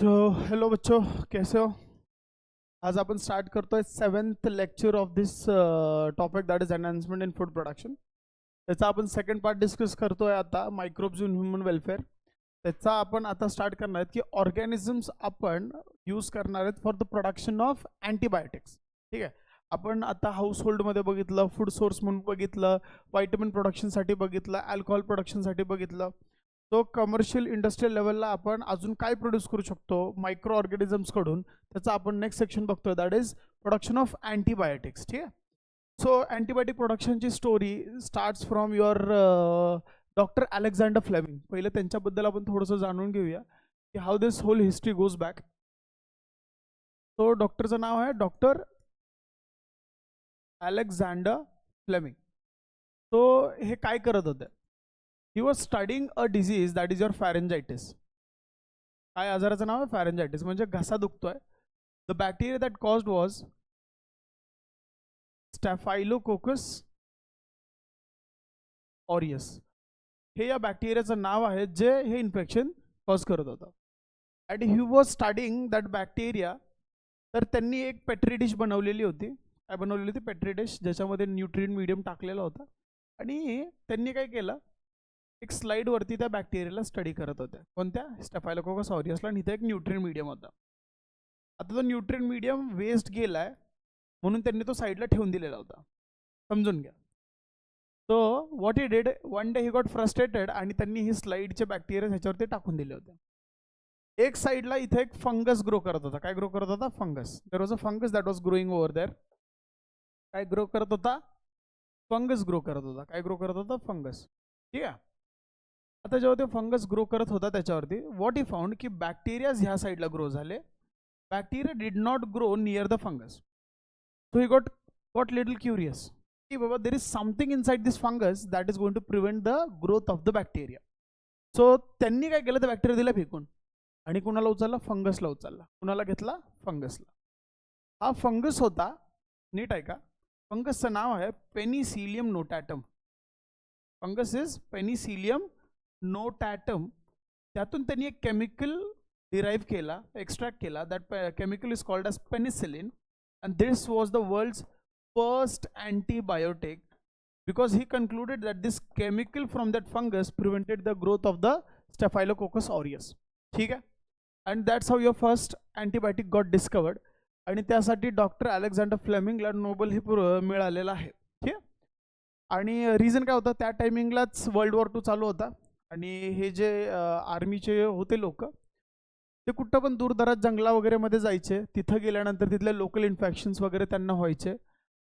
तो हेलो बच्चों, कैसे हो? आज आपण स्टार्ट करतोय 7th lecture of this topic that is enhancement in food production. त्याचा आपण सेकंड पार्ट डिस्कस करतोय आता, मायक्रोब्स इन ह्युमन वेलफेअर. त्याचा आपण आता स्टार्ट करणार आहेत की ऑर्गॅनिझम्स आपण यूज करणार आहेत for the production of antibiotics. ठीक आहे, आपण आता हाऊसहोल्डमध्ये बघितलं, फूड सोर्स म्हणून बघितलं, व्हायटमिन प्रोडक्शनसाठी बघितलं, अल्कोहोल प्रोडक्शनसाठी बघितलं. तो कमर्शियल इंडस्ट्रियल लेवलला आपण अजून काय प्रोड्यूस करू शकतो मायक्रो ऑर्गॅनिझम्सकडून, त्याचा आपण नेक्स्ट सेक्शन बघतोय, that is production of antibiotics. ठीक आहे, सो अँटीबायोटिक प्रोडक्शनची story starts from your doctor Alexander Fleming. पहिलं त्यांच्याबद्दल आपण थोडंसं जाणून घेऊया की how this whole history goes back. तो डॉक्टरचं नाव आहे डॉक्टर अलेक्झांडर फ्लेमिंग. तो हे काय करत होते? He was studying a disease that is your pharyngitis. काय आजाराचं नाव आहे? फॅरेंजायटिस, म्हणजे घसा दुखतोय. The bacteria that caused was Staphylococcus aureus. हे या बॅक्टेरियाचं नाव आहे जे हे इन्फेक्शन कॉज करत होतं. And he was studying that bacteria. तर त्यांनी एक पेट्री डिश बनवलेली होती. काय बनवलेली होती? पेट्री डिश, ज्याच्यामध्ये न्यूट्रिएंट मीडियम टाकलेला होता. आणि त्यांनी काय केलं, एक स्लाईडवरती त्या बॅक्टेरियाला स्टडी करत होत्या. कोणत्या? स्टॅफायलोकोकस ऑरियसला. आणि इथे एक न्यूट्रिएंट मीडियम होता. आता तो न्यूट्रिएंट मीडियम वेस्ट गेलाय म्हणून त्यांनी तो साईडला ठेवून दिलेला होता. समजून घ्या. So what he did, one day he got frustrated आणि त्यांनी ही स्लाईडचे बॅक्टेरिया ह्याच्यावरती टाकून दिले होते. एक साईडला इथे एक फंगस ग्रो करत होता. काय ग्रो करत होता? Fungus. There was a fungus that was growing over there. काय ग्रो करत होता? फंगस ग्रो करत होता. काय ग्रो करत होता? फंगस. ठीक आहे. आता जेव्हा ते फंगस ग्रो करत होता त्याच्यावरती, व्हॉट ही फाउंड की बॅक्टेरियाज ह्या साईडला ग्रो झाले. Bacteria did not grow near the fungus. So he got little curious की बाबा there is something inside this fungus that is going to prevent the growth of the bacteria. So त्यांनी काय केलं, तर bacteria दिला फेकून आणि कुणाला उचलला? फंगसला उचलला. कुणाला घेतला? फंगसला. हा फंगस होता, नीट आहे का, फंगसचं नाव आहे Penicillium notatum. Fungus is Penicillium notatum. त्यातून त्यांनी एक केमिकल डिराईव्ह केला, एक्स्ट्रॅक्ट केला. That chemical is called as penicillin. And this was the world's first antibiotic because he concluded that this chemical from that fungus prevented the growth of the Staphylococcus aureus. ठीक आहे. and that's how your first antibiotic got discovered. आणि त्यासाठी doctor Alexander फ्लेमिंगला Nobel हे मिळालेलं आहे. ठीक आहे. आणि रिझन काय होतं, त्या टायमिंगलाच वर्ल्ड वॉर 2 चालू होता आणि हे जे आर्मीचे होते लोक, ते कुठं पण दूरदराज जंगला वगैरे मध्ये जायचे. तिथं गेल्यानंतर तिथले लोकल इन्फेक्शन्स वगैरे त्यांना व्हायचे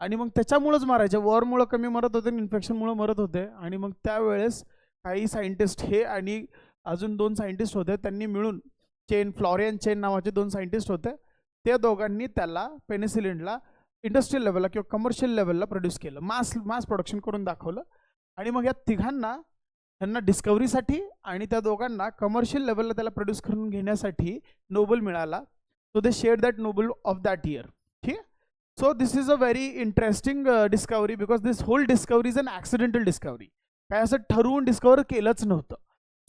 आणि मग त्याच्यामुळेच मारायचे. वॉरमुळं कमी मरत होते, इन्फेक्शनमुळे मरत होते. आणि मग त्यावेळेस काही सायंटिस्ट, हे आणि अजून 2 सायंटिस्ट होते, त्यांनी मिळून फ्लॉरियन चेन नावाचे 2 सायंटिस्ट होते. त्या दोघांनी त्याला पेनिसिलिनला इंडस्ट्रियल लेवलला किंवा कमर्शियल लेवलला प्रोड्यूस केलं, मास प्रोडक्शन करून दाखवलं. आणि मग या तिघांना, त्यांना डिस्कवरीसाठी आणि त्या दोघांना कमर्शियल लेवलला त्याला प्रोड्यूस करून घेण्यासाठी नोबेल मिळाला. So they share that Nobel of that year. ठीक आहे. So this is a very interesting discovery because this whole discovery is an accidental discovery. काय असं ठरवून डिस्कवर केलंच नव्हतं.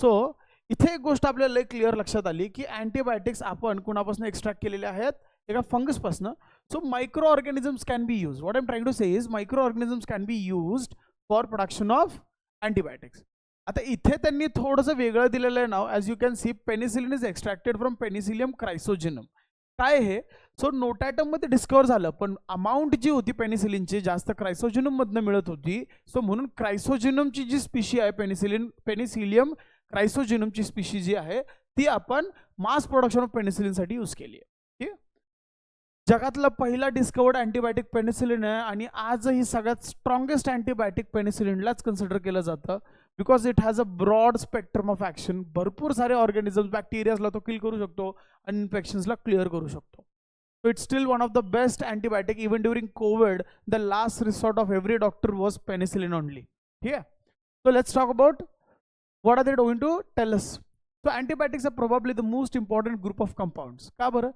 सो इथे एक गोष्ट आपल्याला क्लिअर लक्षात आली की अँटीबायोटिक्स आपण कुणापासून एक्स्ट्रॅक्ट केलेले आहेत? एका फंगसपासून. So micro organisms can be use. What I am trying to say is micro organisms can be used for production of antibiotics. आता इथे त्यांनी थोडंसं वेगळं दिलेलं आहे नाव. As you can see, penicillin is extracted from Penicillium chrysogenum. काय हे? सो नोटॅटममध्ये डिस्कवर झालं, पण अमाऊंट जी होती पेनिसिलिनची जास्त क्रायसोजिनममधनं मिळत होती. सो म्हणून क्रायसोजिनमची जी स्पीशी आहे, पेनिसिलियम क्रायसोजिनमची स्पीशी जी आहे, ती आपण मास प्रोडक्शन ऑफ पेनिसिलिनसाठी यूज केली आहे. ठीक. जगातला पहिला डिस्कवर्ड अँटीबायोटिक पेनिसिलिन आहे आणि आजही सगळ्यात स्ट्रॉंगेस्ट अँटीबायोटिक पेनिसिलिनलाच कन्सिडर केलं जातं because it has a broad spectrum of action. भरपूर सारे ऑर्गॅनिझम्स, बॅक्टेरियाजला तो किल करू शकतो आणि इन्फेक्शन्सला क्लिअर करू शकतो. So it's still one of the best antibiotic. Even during Covid the last resort of every doctor was penicillin only. ठीक आहे. So let's talk about what are they going to tell us. So antibiotics are probably the most important group of compounds. का बरं?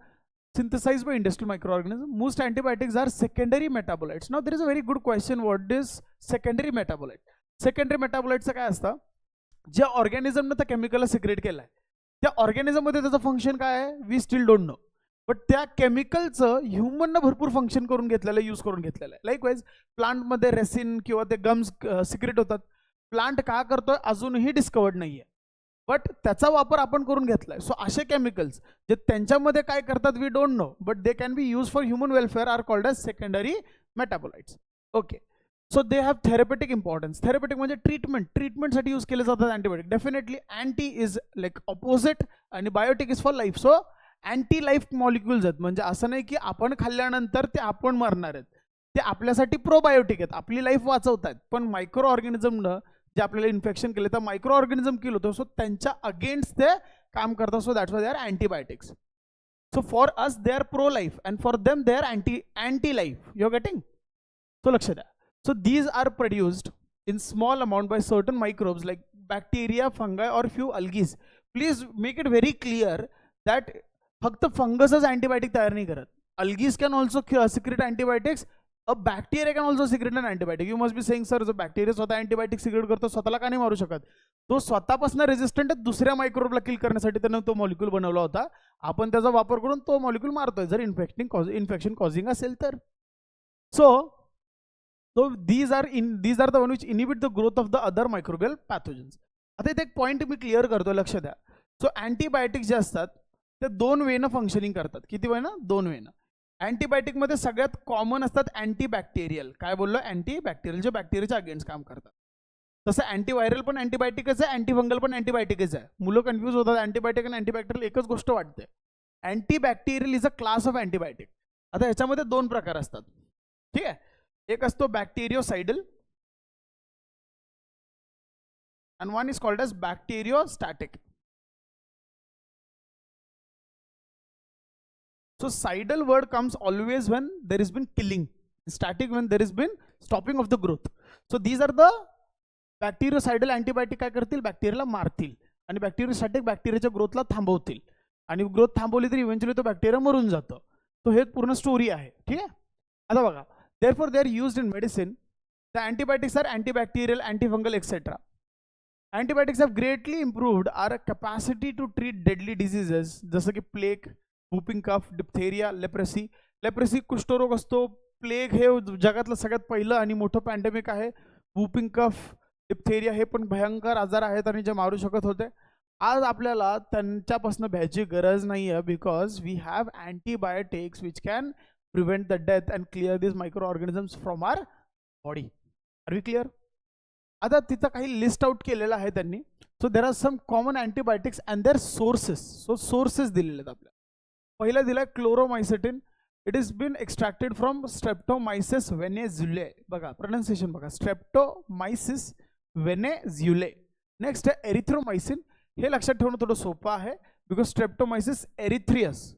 Synthesized by industrial microorganisms. Most antibiotics are secondary metabolites. Now there is a very good question, what is secondary metabolite? Secondary metabolites काय असतं? ज्या ऑर्गॅनिझमने त्या केमिकलला secret केलाय त्या ऑर्गॅनिझममध्ये त्याचं function काय आहे we still don't know, but त्या केमिकलचं ह्युमननं भरपूर फंक्शन करून घेतलेलं आहे, यूज करून घेतलेलं आहे. लाईकवाईज प्लांटमध्ये रेसिन किंवा ते गम्स सिक्रेट होतात. प्लांट का करतोय अजूनही डिस्कवर्ड नाही आहे, बट त्याचा वापर आपण करून घेतलाय. सो असे केमिकल्स जे त्यांच्यामध्ये काय करतात we don't know, but they can be use for human welfare are called as secondary metabolites. Okay, so they have therapeutic importance. Therapeutic म्हणजे ट्रीटमेंटसाठी यूज केले जातात antibiotic. Definitely anti is like opposite आणि biotic is for life. So anti life molecules आहेत, म्हणजे असं नाही की आपण खाल्ल्यानंतर ते आपण मरणार आहेत, ते आपल्यासाठी प्रोबायोटिक आहेत, आपली लाईफ वाचवत आहेत. पण मायक्रो ऑर्गॅनिझमनं जे आपल्याला इन्फेक्शन केले तर मायक्रो ऑर्गॅनिझम केलं होतं, सो त्यांच्या अगेन्स्ट ते काम करतात. So that's why they are antibiotics. So for us they are pro life and for them they are anti life. You are getting? So लक्ष द्या. So these are produced in small amount by certain microbes like bacteria, fungi or few algae. Please make it very clear that फक्त फंगसच antibiotic तयार नाही करत. Algae can also secrete antibiotics. A bacteria can also secrete an antibiotic. You must be saying, sir, जो bacteria स्वतः antibiotic secret करतो स्वतःला का नाही मारू शकत? तो स्वतःपासून रेजिस्टंट आहे, दुसऱ्या मायक्रोबला किल करण्यासाठी त्यानं तो मॉलिक्यूल बनवला होता. आपण त्याचा वापर करून तो मॉलिक्यूल मारतोय जर इन्फेक्शन कॉझिंग असेल तर. So these are the one which inhibit the growth of the other microbial pathogens. आता इथे एक पॉईंट मी क्लिअर करतो, लक्ष द्या. सो अँटीबायोटिक्स जे असतात ते दोन वेनं फंक्शनिंग करतात. किती वेनं? दोन वेनं. अँटीबायोटिकमध्ये सगळ्यात कॉमन असतात अँटीबॅक्टेरियल. काय बोललो? अँटीबॅक्टेरियल, जे बॅक्टेरियाच्या अगेन्स्ट काम करतात. तसं अँटीव्हायरल पण अँटीबायोटिकच आहे, अँटीफंगल पण अँटीबायोटिकच आहे. मुलं कन्फ्यूज होतात, अँटीबायोटिक आणि अँटीबॅक्टेरियल एकच गोष्ट वाटते. Antibacterial is a class of antibiotic. आता ह्याच्यामध्ये दोन प्रकार असतात, ठीक आहे. एक असतो बॅक्टेरियोसाइडल and one is called as bacteriostatic. So sidal word comes always when there has been killing, static when there has been stopping of the growth. So these are the bactericidal antibiotic. काय करतील? बॅक्टेरियाला मारतील आणि bacteriostatic बॅक्टेरियाच्या ग्रोथला थांबवतील आणि growth थांबवली तर eventually तो bacteria मरून जातो. तो हे पूर्ण स्टोरी आहे, ठीक आहे. आता बघा, therefore they are used in medicine. The antibiotics are antibacterial, antifungal, etc. Antibiotics have greatly improved our capacity to treat deadly diseases जसं की plague, whooping cough, diphtheria, leprosy. Leprosy कुष्ठरोग असतो. प्लेग हे जगातलं सगळ्यात पहिलं आणि मोठं पॅन्डेमिक आहे. whooping cough, diphtheria हे पण भयंकर आजार आहेत आणि जे मारू शकत होते. आज आपल्याला त्यांच्यापासून भ्यायची गरज नाही आहे, because we have antibiotics which can prevent the death and clear these microorganisms from our body. Are we clear? आता तिथं काही लिस्ट आउट केलेलं आहे त्यांनी. So there are some common antibiotics and their sources. So sources दिलेले आहेत आपल्याला. पहिला दिलाय chloromycetin. It is been extracted from Streptomyces venezuelae. बघा प्रोनाउन्सिएशन बघा, स्ट्रेप्टोमायसिस वेनेझुले. नेक्स्ट आहे एरिथ्रोमायसिन. हे लक्षात ठेवणं थोडं सोपं आहे, because Streptomyces erythraeus.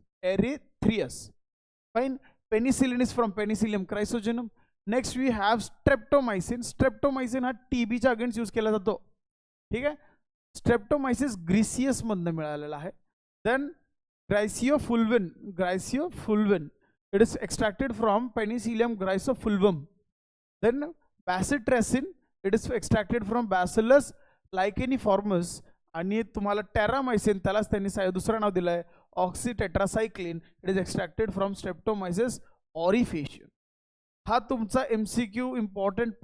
Fine. Penicillin is from Penicillium chrysogenum. Next we have streptomycin. Streptomycin हा टीबीच्या अगेन्स्ट यूज केला जातो, ठीक आहे. स्ट्रेप्टोमायसिस ग्रिसियस मधनं मिळालेला आहे. Then griseofulvin. It is extracted from Penicillium griseofulvum. Then bacitracin. It is extracted from Bacillus licheniformis. आणि तुम्हाला टेरामायसिन, त्यालाच त्यांनी दुसरं नाव दिलं आहे oxytetracycline. It is extracted from Streptomyces aureofaciens. हा तुमचा एमसीक्यू इम्पॉर्टंट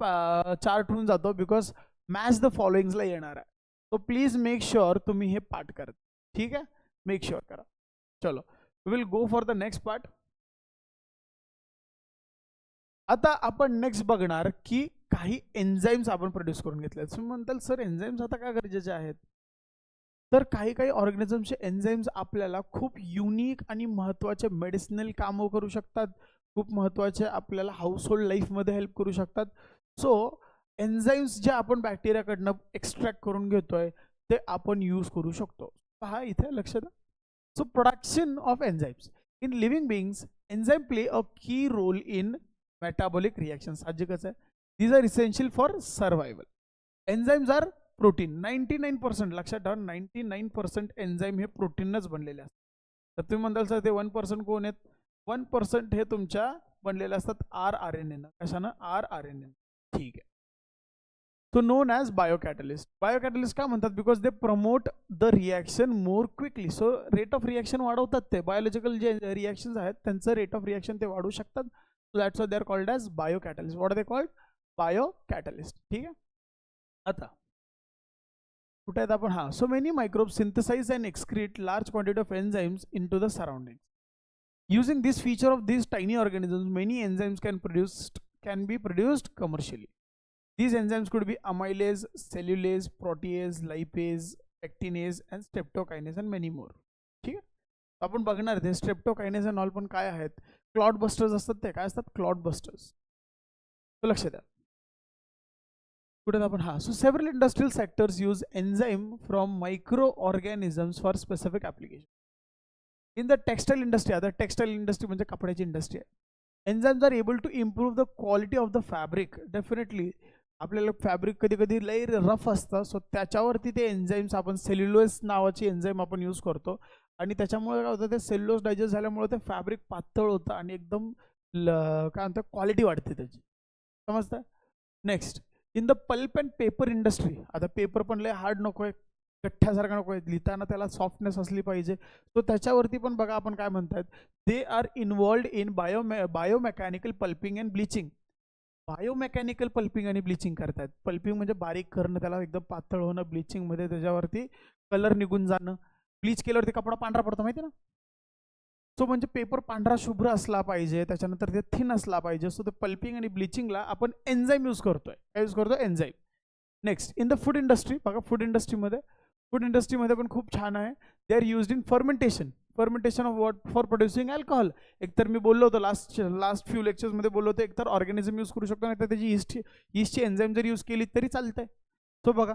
चार्ट होऊन जातो, बिकॉज मॅच द फॉलोइंग्सला येणार आहे. सो प्लीज मेक शुअर तुम्ही हे पाठ करत, ठीक आहे. मेक शुअर करा. चलो, we will go for the next part. आता आपण नेक्स्ट बघणार की काही एन्झाईम्स आपण प्रोड्यूस करून घेतले. तुम्ही म्हणताल सर एन्झाईम्स आता काय गरजेचे आहेत? तर काही ऑर्गॅनिझमचे एन्झाईम्स आपल्याला खूप युनिक आणि महत्त्वाचे मेडिसिनल कामं करू शकतात, खूप महत्त्वाचे आपल्याला हाऊसहोल्ड लाईफमध्ये हेल्प करू शकतात. सो एन्झाईम्स जे आपण बॅक्टेरियाकडनं एक्स्ट्रॅक्ट करून घेतोय ते आपण यूज करू शकतो. पहा इथे लक्ष द्या. So production of enzymes in living beings. Enzyme play a key role in metabolic reaction. साहजिकच आहे. These are essential for survival. Enzymes are protein. 99% लक्षात ठेवा, 99% एन्झाईम हे प्रोटीनच बनलेले असतात. तर तुम्ही म्हणाल सर ते 1% कोण आहेत? 1% हे तुमच्या बनलेले असतात RNA. कशानं? RNA. ठीक आहे. तो नोन ॲज बायोकॅटलिस्ट. बायोकॅटलिस्ट का म्हणतात? Because they promote the reaction more quickly. So rate of reaction वाढवतात ते. बायोलॉजिकल जे रिॲक्शन्स आहेत त्यांचं रेट ऑफ रिॲक्शन ते वाढवू शकतात. So that's why they are called as biocatalyst. What are they called? Biocatalyst. ठीक आहे. आता कुठे आहेत आपण? हां. So many microbes synthesize and excrete large quantity of enzymes into the surrounding. Using this feature of these tiny organisms, many enzymes can be produced commercially. These enzymes could be amylase, cellulase, protease, lipase, pectinase, and streptokinase, and many more. ठीक आहे. आपण बघणार आहे स्ट्रेप्टोकायनेज and all पण काय आहेत. Clot busters असतात ते. काय असतात? Clot busters. तो लक्ष द्या. कुठे आपण? हां. So several industrial sectors use enzyme from microorganisms for specific application. In the textile industry, आता टेक्सटाईल इंडस्ट्री म्हणजे कपड्याची इंडस्ट्री आहे. Enzymes are able to improve the quality of the fabric. Definitely आपल्याला फॅब्रिक कधी कधी लई rough असतं. So त्याच्यावरती ते एन्झाइम्स आपण सेल्युलोज नावाची एन्झाईम आपण यूज करतो आणि त्याच्यामुळे काय होतं, ते सेल्युलोज डायजेस्ट झाल्यामुळे ते फॅब्रिक पातळ होतं आणि एकदम काय म्हणतात क्वालिटी वाढते त्याची. समजतं? Next, in the pulp and paper industry. आता पेपर पण लय हार्ड नको आहे, गठ्ठ्यासारखा नको आहे, लिहिताना त्याला सॉफ्टनेस असली पाहिजे. सो त्याच्यावरती पण बघा आपण काय म्हणतात, they are involved in biomechanical pulping and bleaching. Biomechanical pulping आणि ब्लिचिंग करतात. पल्पिंग म्हणजे बारीक करणं, त्याला एकदम पातळ होणं. ब्लिचिंगमध्ये त्याच्यावरती कलर निघून जाणं. ब्लीच केल्यावरती कपडा पांढरा पडतो, माहिती ना. सो म्हणजे पेपर पांढरा शुभ्र असला पाहिजे, त्याच्यानंतर ते थिन असला पाहिजे. सो ते पल्पिंग आणि ब्लिचिंगला आपण एन्झाईम यूज करतोय. काय यूज करतो? Enzyme. Next, in the food industry. बघा फूड इंडस्ट्रीमध्ये पण खूप छान आहे. दे are used in fermentation of what? For producing alcohol. एकतर मी बोललो होतो लास्ट फ्यू लेक्चर्समध्ये बोललो होतो, एकतर ऑर्गॅनिझम यूज करू शकतो, नाही तर त्याची ईस्टची एन्झाईम जर यूज केली तरी चालतंय. सो बघा,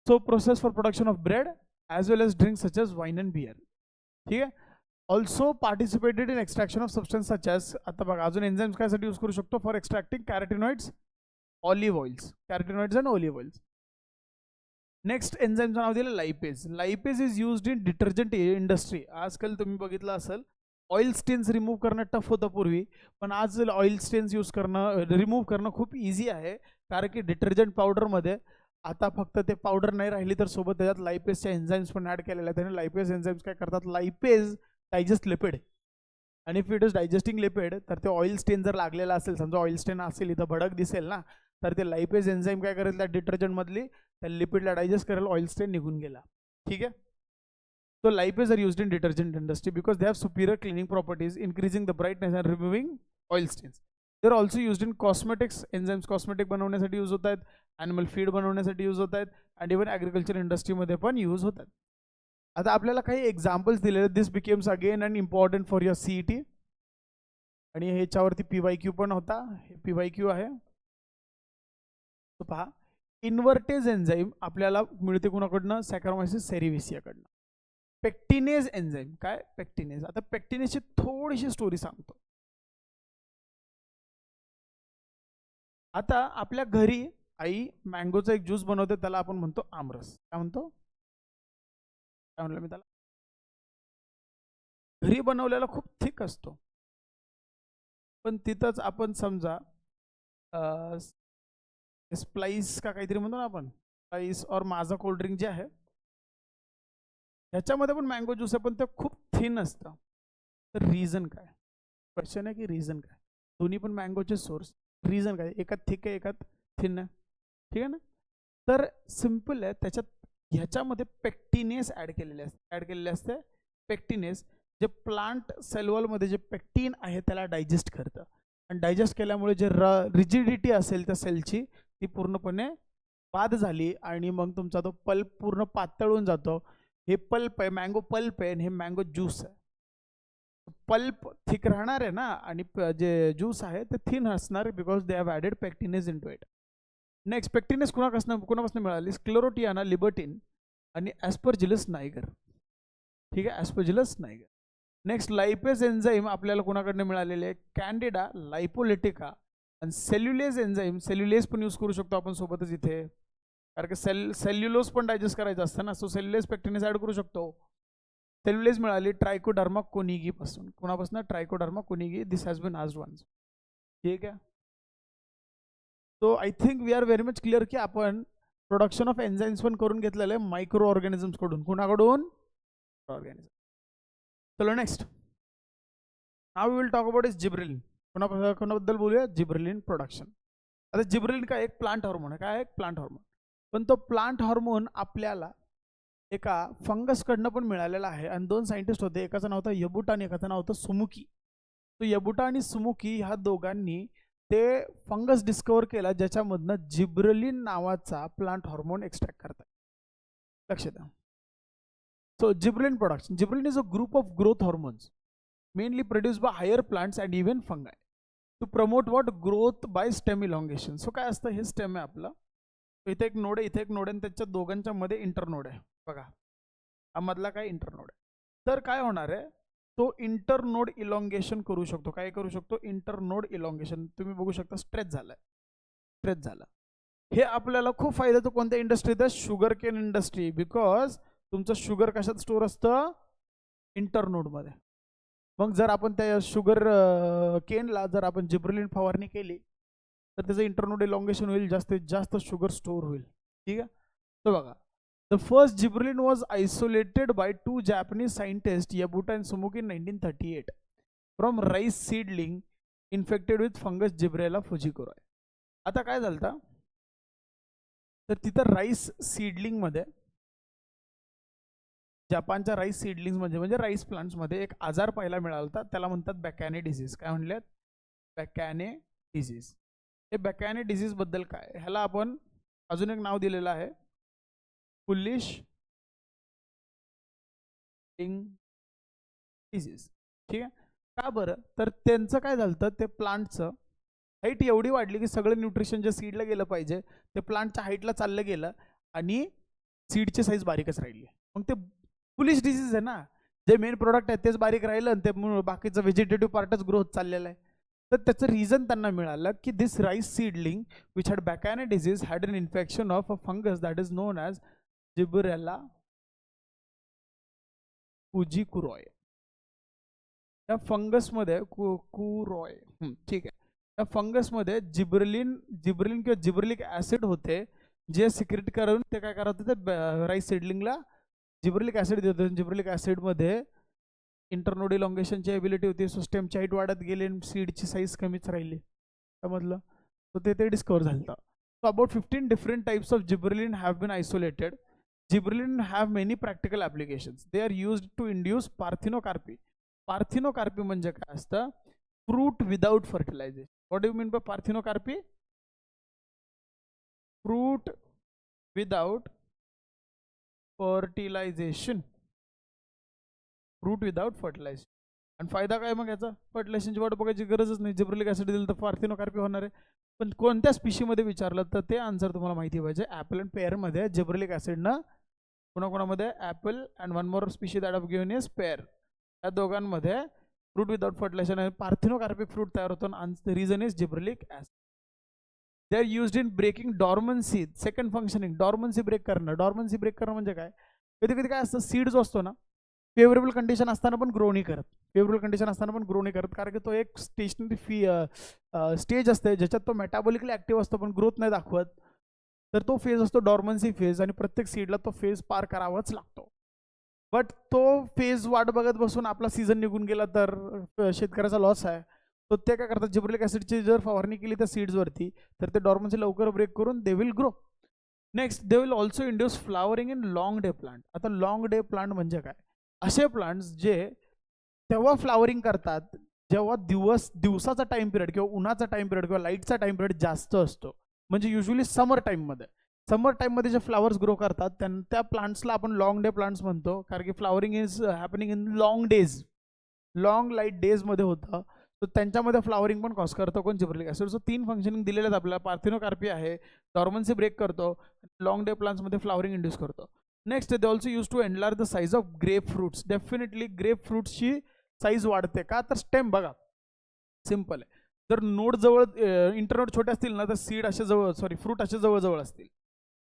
so process for production of bread as well as drinks such as wine and beer. ठीक आहे. Also participated in extraction of substance such as. आता बघा अजून एन्झाईम्स कायसाठी यूज करू शकतो? For extracting carotenoids, olive oils. Carotenoids and olive oils. Next एन्झाईमचं नाव दिलं lipase. Lipase is used in detergent industry. आजकाल तुम्ही बघितलं असेल, ऑइल स्टेन्स रिमूव्ह करणं टफ होतं पूर्वी, पण आज ऑइल स्टेन्स यूज करणं, रिमूव्ह करणं खूप इझी आहे. कारण की डिटर्जंट पावडरमध्ये आता फक्त ते पावडर नाही राहिली, तर सोबत त्याच्यात लायपेजच्या एन्झाईम्स पण ॲड केलेल्या आहेत. आणि लायपेज एन्झाईम्स काय करतात? लायपेज डायजेस्ट लिपिड. आणि इफ इट इज डायजेस्टिंग लिपिड, तर ते ऑइल स्टेन जर लागलेला असेल, समजा ऑइल स्टेन असेल, इथं भडक दिसेल ना, तर ते लायपेज एन्झाईम काय करेल? त्या डिटर्जंटमधली त्या लिपिडला डायजेस्ट करेल, ऑइल स्टेन निघून गेला. ठीक आहे. So lipase are used in detergent industry because they have superior cleaning properties, increasing the brightness and removing oil stains. They are also used in cosmetics. Enzymes cosmetic बनवण्यासाठी यूज होत आहेत, animal feed बनवण्यासाठी use होत आहेत, and even agriculture इंडस्ट्रीमध्ये पण use होतात. आता आपल्याला काही एक्झाम्पल्स दिलेले. This becomes again and important for your CET. आणि ह्याच्यावरती PYQ पण होता. हे PYQ आहे. तो पहा, इन्व्हर्टेज एन्झाईम आपल्याला मिळते कुणाकडनं? सॅकॅरोमायसिस सेरिव्हिसियाकडनं. Pectinase enzyme. काय? पेक्टिनेज. आता पेक्टिनेजची थोडीशी स्टोरी सांगतो. आता आपल्या घरी आई मँगोचा एक ज्यूस बनवते, त्याला आपण म्हणतो आमरस. काय म्हणतो? काय म्हणलं मी त्याला? घरी बनवलेला खूप थिक असतो, पण तिथंच आपण समजा स्प्लाइस का काहीतरी म्हणतो ना आपण, स्प्लाइस और माझा कोल्ड्रिंक जे आहे ह्याच्यामध्ये पण मँगो ज्यूस आहे, पण ते खूप थिन असतं. तर रिझन काय? क्वेश्चन आहे की रिझन काय? दोन्ही पण मँगोचे सोर्स. रिझन काय? एकात थिक आहे, एकात थिन आहे. ठीक आहे ना. तर सिम्पल आहे. त्याच्यात ह्याच्यामध्ये पेक्टिनेस ॲड केलेले असते. पेक्टिनेस जे प्लांट सेलवॉलमध्ये जे पेक्टिन आहे त्याला डायजेस्ट करतं, आणि डायजेस्ट केल्यामुळे जे रिजिडिटी असेल त्या सेलची ती पूर्णपणे बाद झाली, आणि मग तुमचा तो पल्प पूर्ण पातळून जातो. हे पल्प आहे, मँगो पल्प आहे, आणि हे मँगो ज्यूस आहे. पल्प थिक राहणार आहे ना, आणि जे ज्यूस आहे ते थिन असणार, because they have added pectinase into it. Next, pectinase कुणापासून मिळाली? स्क्लेरोटियाना, लिबर्टिन आणि ॲस्परजिलस नायगर. ठीक आहे, ॲस्परजिलस नायगर. नेक्स्ट, लायपेज एन्झाईम आपल्याला कुणाकडनं मिळालेले आहे? कॅन्डिडा, लायपोलिटिका. आणि सेल्युलेज एन्झाईम, सेल्युलेज पण यूज करू शकतो आपण सोबतच इथे, कारण की सेल्युलोज पण डायजेस्ट करायचं असतं ना. सो सेल्युलेज पेक्टिनेस ॲड करू शकतो. सेल्युलेज मिळाली ट्रायकोडर्मा कोनिगी पासून. कुणापासून? Trichoderma koningii. This has been asked once. ठीक आहे. So I think we are very much clear की आपण प्रोडक्शन ऑफ एन्झाईम्स पण करून घेतलेलं आहे मायक्रो ऑर्गॅनिझम्स कडून. कुणाकडून? ऑर्गॅनिझम. चलो नेक्स्ट. नाव we will talk about is gibberellin. कोणाबद्दल बोलूया? Gibberellin production. आता जिब्रेलिन काय एक प्लांट हॉर्मोन आहे. काय? एक प्लांट हॉर्मोन. पण तो प्लांट हॉर्मोन आपल्याला एका फंगसकडनं पण मिळालेला आहे. आणि 2 सायंटिस्ट होते, एकाचं नाव होतं यबुटा आणि एकाचं नाव होतं सुमुकी. तो यबुटा आणि सुमुकी ह्या दोघांनी ते फंगस डिस्कवर केला ज्याच्यामधनं जिब्रेलिन नावाचा प्लांट हॉर्मोन एक्सट्रॅक्ट करतात. लक्षात द्या. So gibberellin production. Gibberellin is a group of growth hormones mainly produced by higher plants and even fungi to promote what? Growth by stem elongation. So काय असतं? हे stem आहे आपलं. इथे एक नोड आहे, इथे एक नोड आहे, आणि त्याच्या दोघांच्या मध्ये इंटरनोड आहे. बघा हा मधला काय? इंटरनोड आहे. तर काय होणार आहे? तो इंटरनोड इलॉंगेशन करू शकतो. काय करू शकतो? Internode elongation. तुम्ही बघू शकता स्ट्रेच झालाय, स्ट्रेच झाला. हे आपल्याला खूप फायद्याचं कोणत्या इंडस्ट्रीत आहे? Sugar cane industry. बिकॉज तुमचं शुगर कशात स्टोअर असतं? इंटरनोड मध्ये. मग जर आपण त्या शुगर केनला जर आपण जिब्रेलिन फवारणी केली तर त्याचं इंटरनोड इलॉंगेशन होईल, जास्तीत जास्त शुगर स्टोअर होईल. ठीक आहे. तर बघा, the first gibberellin was isolated by 2 Japanese scientist Yabuta and Sumiki in 1938 from rice seedling infected with fungus gibberella fujikuroi. आता काय झालं तर तिथं राईस सीडलिंग मध्ये, जपानच्या राईस सीडलिंग्स म्हणजे राईस प्लांट्समध्ये एक आजार पाहायला मिळाला होता. त्याला म्हणतात बॅकॅने डिझीज. काय म्हणल्यात? बॅकॅने डिझीज. हे बॅकॅने डिझीज बद्दल काय? ह्याला आपण अजून एक नाव दिलेलं आहे, फुलिश डिझीज. ठीक आहे. का बरं? तर त्यांचं काय झालं, ते प्लांटचं हाईट एवढी वाढली की सगळं न्यूट्रिशन जे सीडला गेलं पाहिजे ते प्लांटच्या हाईटला चाललं गेलं आणि सीडची साईज बारीकच राहिली. मग ते फुलिश डिसीज आहे ना, जे मेन प्रोडक्ट आहे तेच बारीक राहिलं आणि ते बाकीचं व्हेजिटेटिव्ह पार्टच ग्रोथ चाललेला आहे. तर त्याचं रिझन त्यांना मिळालं की this rice seedling which had bakanae disease had an infection of a fungus that is known as gibberella fujikuroi. त्या फंगसमध्ये कुरॉय, ठीक आहे, त्या फंगसमध्ये जिब्रेलिन किंवा जिब्रेलिक ऍसिड होते, जे सिक्रेट करून ते काय करत होते? राईस सीडलिंगला जिब्रेलिक ऍसिड देत होते. जिब्रेलिक ऍसिडमध्ये इंटरनोड इलॉंगेशनची एबिलिटी होती. सिस्टमची हाईट वाढत गेली, सीडची साईज कमीच राहिली. समजलं? तर ते डिस्कवर झालं. So about 15 different types of gibberellin have been isolated. Gibberellin have many practical applications. They are used to induce parthenocarpy. Parthenocarpy म्हणजे काय असतं? Fruit without fertilisation. What do you mean by parthenocarpy? Fruit without fertilisation. Fruit without fertilisation. आणि फायदा काय मग याचा? फर्टिलायझेशनची वाट बघायची गरजच नाही. जिब्रेलिक ऍसिड दिलं तर पार्थिनोकार्पी होणार आहे. पण कोणत्या स्पीशीमध्ये विचारलं तर ते आन्सर तुम्हाला माहिती पाहिजे. ॲपल अँड पेअरमध्ये जिब्रेलिक ऍसिडनं कोणाकोणामध्ये? Apple and one more species that of given is pear. या दोघांमध्ये फ्रूट विदाउट फर्टिलायझेशन आणि पार्थिनोकार्पिक फ्रूट तयार होतो. आणि reason is gibberellic acid. They are used in breaking dormancy. Second functioning, dormancy break करणं. डॉर्मन्सी ब्रेक करणं म्हणजे काय? कधी कधी काय असतं, सीड जो असतो ना, फेवरेबल कंडिशन असताना पण ग्रो नाही करत. फेवरेबल कंडिशन असताना पण ग्रो नाही करत, कारण की तो एक स्टेशनरी स्टेज असते ज्याच्यात तो मेटाबॉलिकली ऍक्टिव्ह असतो पण ग्रोथ नाही दाखवत. तर तो फेज असतो डॉर्मन्सी फेज, आणि प्रत्येक सीडला तो फेज पार करावाच लागतो. बट तो फेज वाट बघत बसून आपला सीझन निघून गेला तर शेतकऱ्याचा लॉस आहे. तो ते काय करतात? जिब्रेलिक ऍसिडची जर फवारणी केली त्या सीड्सवरती तर ते डॉर्मन्सी लवकर ब्रेक करून they will grow. Next, they will also induce flowering in long day plant. आता लॉंग डे प्लांट म्हणजे काय? असे प्लांट्स जे तेव्हा फ्लावरिंग करतात जेव्हा दिवसाचा टाइम पिरियड किंवा उन्हाचा टाइम पिरियड किंवा लाईटचा टाइम पिरियड जास्त असतो. म्हणजे युजली समर टाइममध्ये. समर टाइममध्ये जे फ्लावर्स ग्रो करतात त्या प्लांट्सला आपण लॉंग डे प्लांट्स म्हणतो, कारण की flowering is happening in long days, long light डेजमध्ये होतं. तर त्यांच्यामध्ये फ्लावरिंग पण कॉज करतो कोण? Gibberellic acid. सो 3 फंक्शनिंग दिलेले आहेत आपल्याला. पार्थिनोकार्पी आहे, डॉर्मन्सी ब्रेक करतो, लॉंग डे प्लांट्समध्ये फ्लावरिंग इंड्यूस करतो. Next, they also use to enlarge the size of grape fruits. Definitely grape फ्रुट्सची साईज वाढते का? तर स्टेम बघा, सिम्पल आहे. जर नोड जवळ इंटरनोड छोटे असतील ना तर सीड असे जवळ, फ्रूट असे जवळ असतील.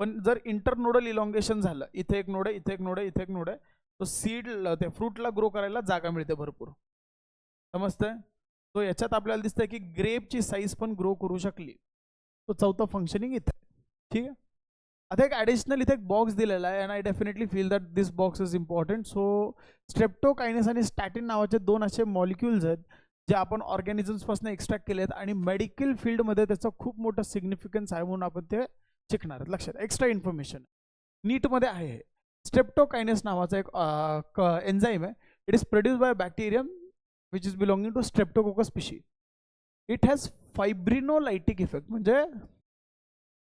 पण जर इंटरनोडल इलॉंगेशन झालं, इथे एक नोड आहे, इथे एक नोड आहे, इथे एक नोड आहे, तो सीड त्या फ्रूटला ग्रो करायला जागा मिळते भरपूर. समजतंय? तो याच्यात आपल्याला दिसतंय की ग्रेपची साईज पण ग्रो करू शकली. तो चौथा फंक्शनिंग इथे. ठीक आहे. आता एक ॲडिशनल इथे एक बॉक्स दिलेला आहे, and I definitely feel that this box is important. So streptokinase आणि स्टॅटिन नावाचे दोन असे मॉलिक्युल्स आहेत जे आपण ऑर्गॅनिझम्सपासून एक्स्ट्रॅक्ट केले आहेत आणि मेडिकल फील्डमध्ये त्याचं खूप मोठं सिग्निफिकन्स आहे, म्हणून आपण ते शिकणार आहेत. लक्षात, एक्स्ट्रा इन्फॉर्मेशन नीटमध्ये आहे. हे स्ट्रेप्टोकायनेस नावाचा एक एन्झाईम आहे. It is produce by bacterium which is belonging to streptococcus species. It has fibrinolytic effect, म्हणजे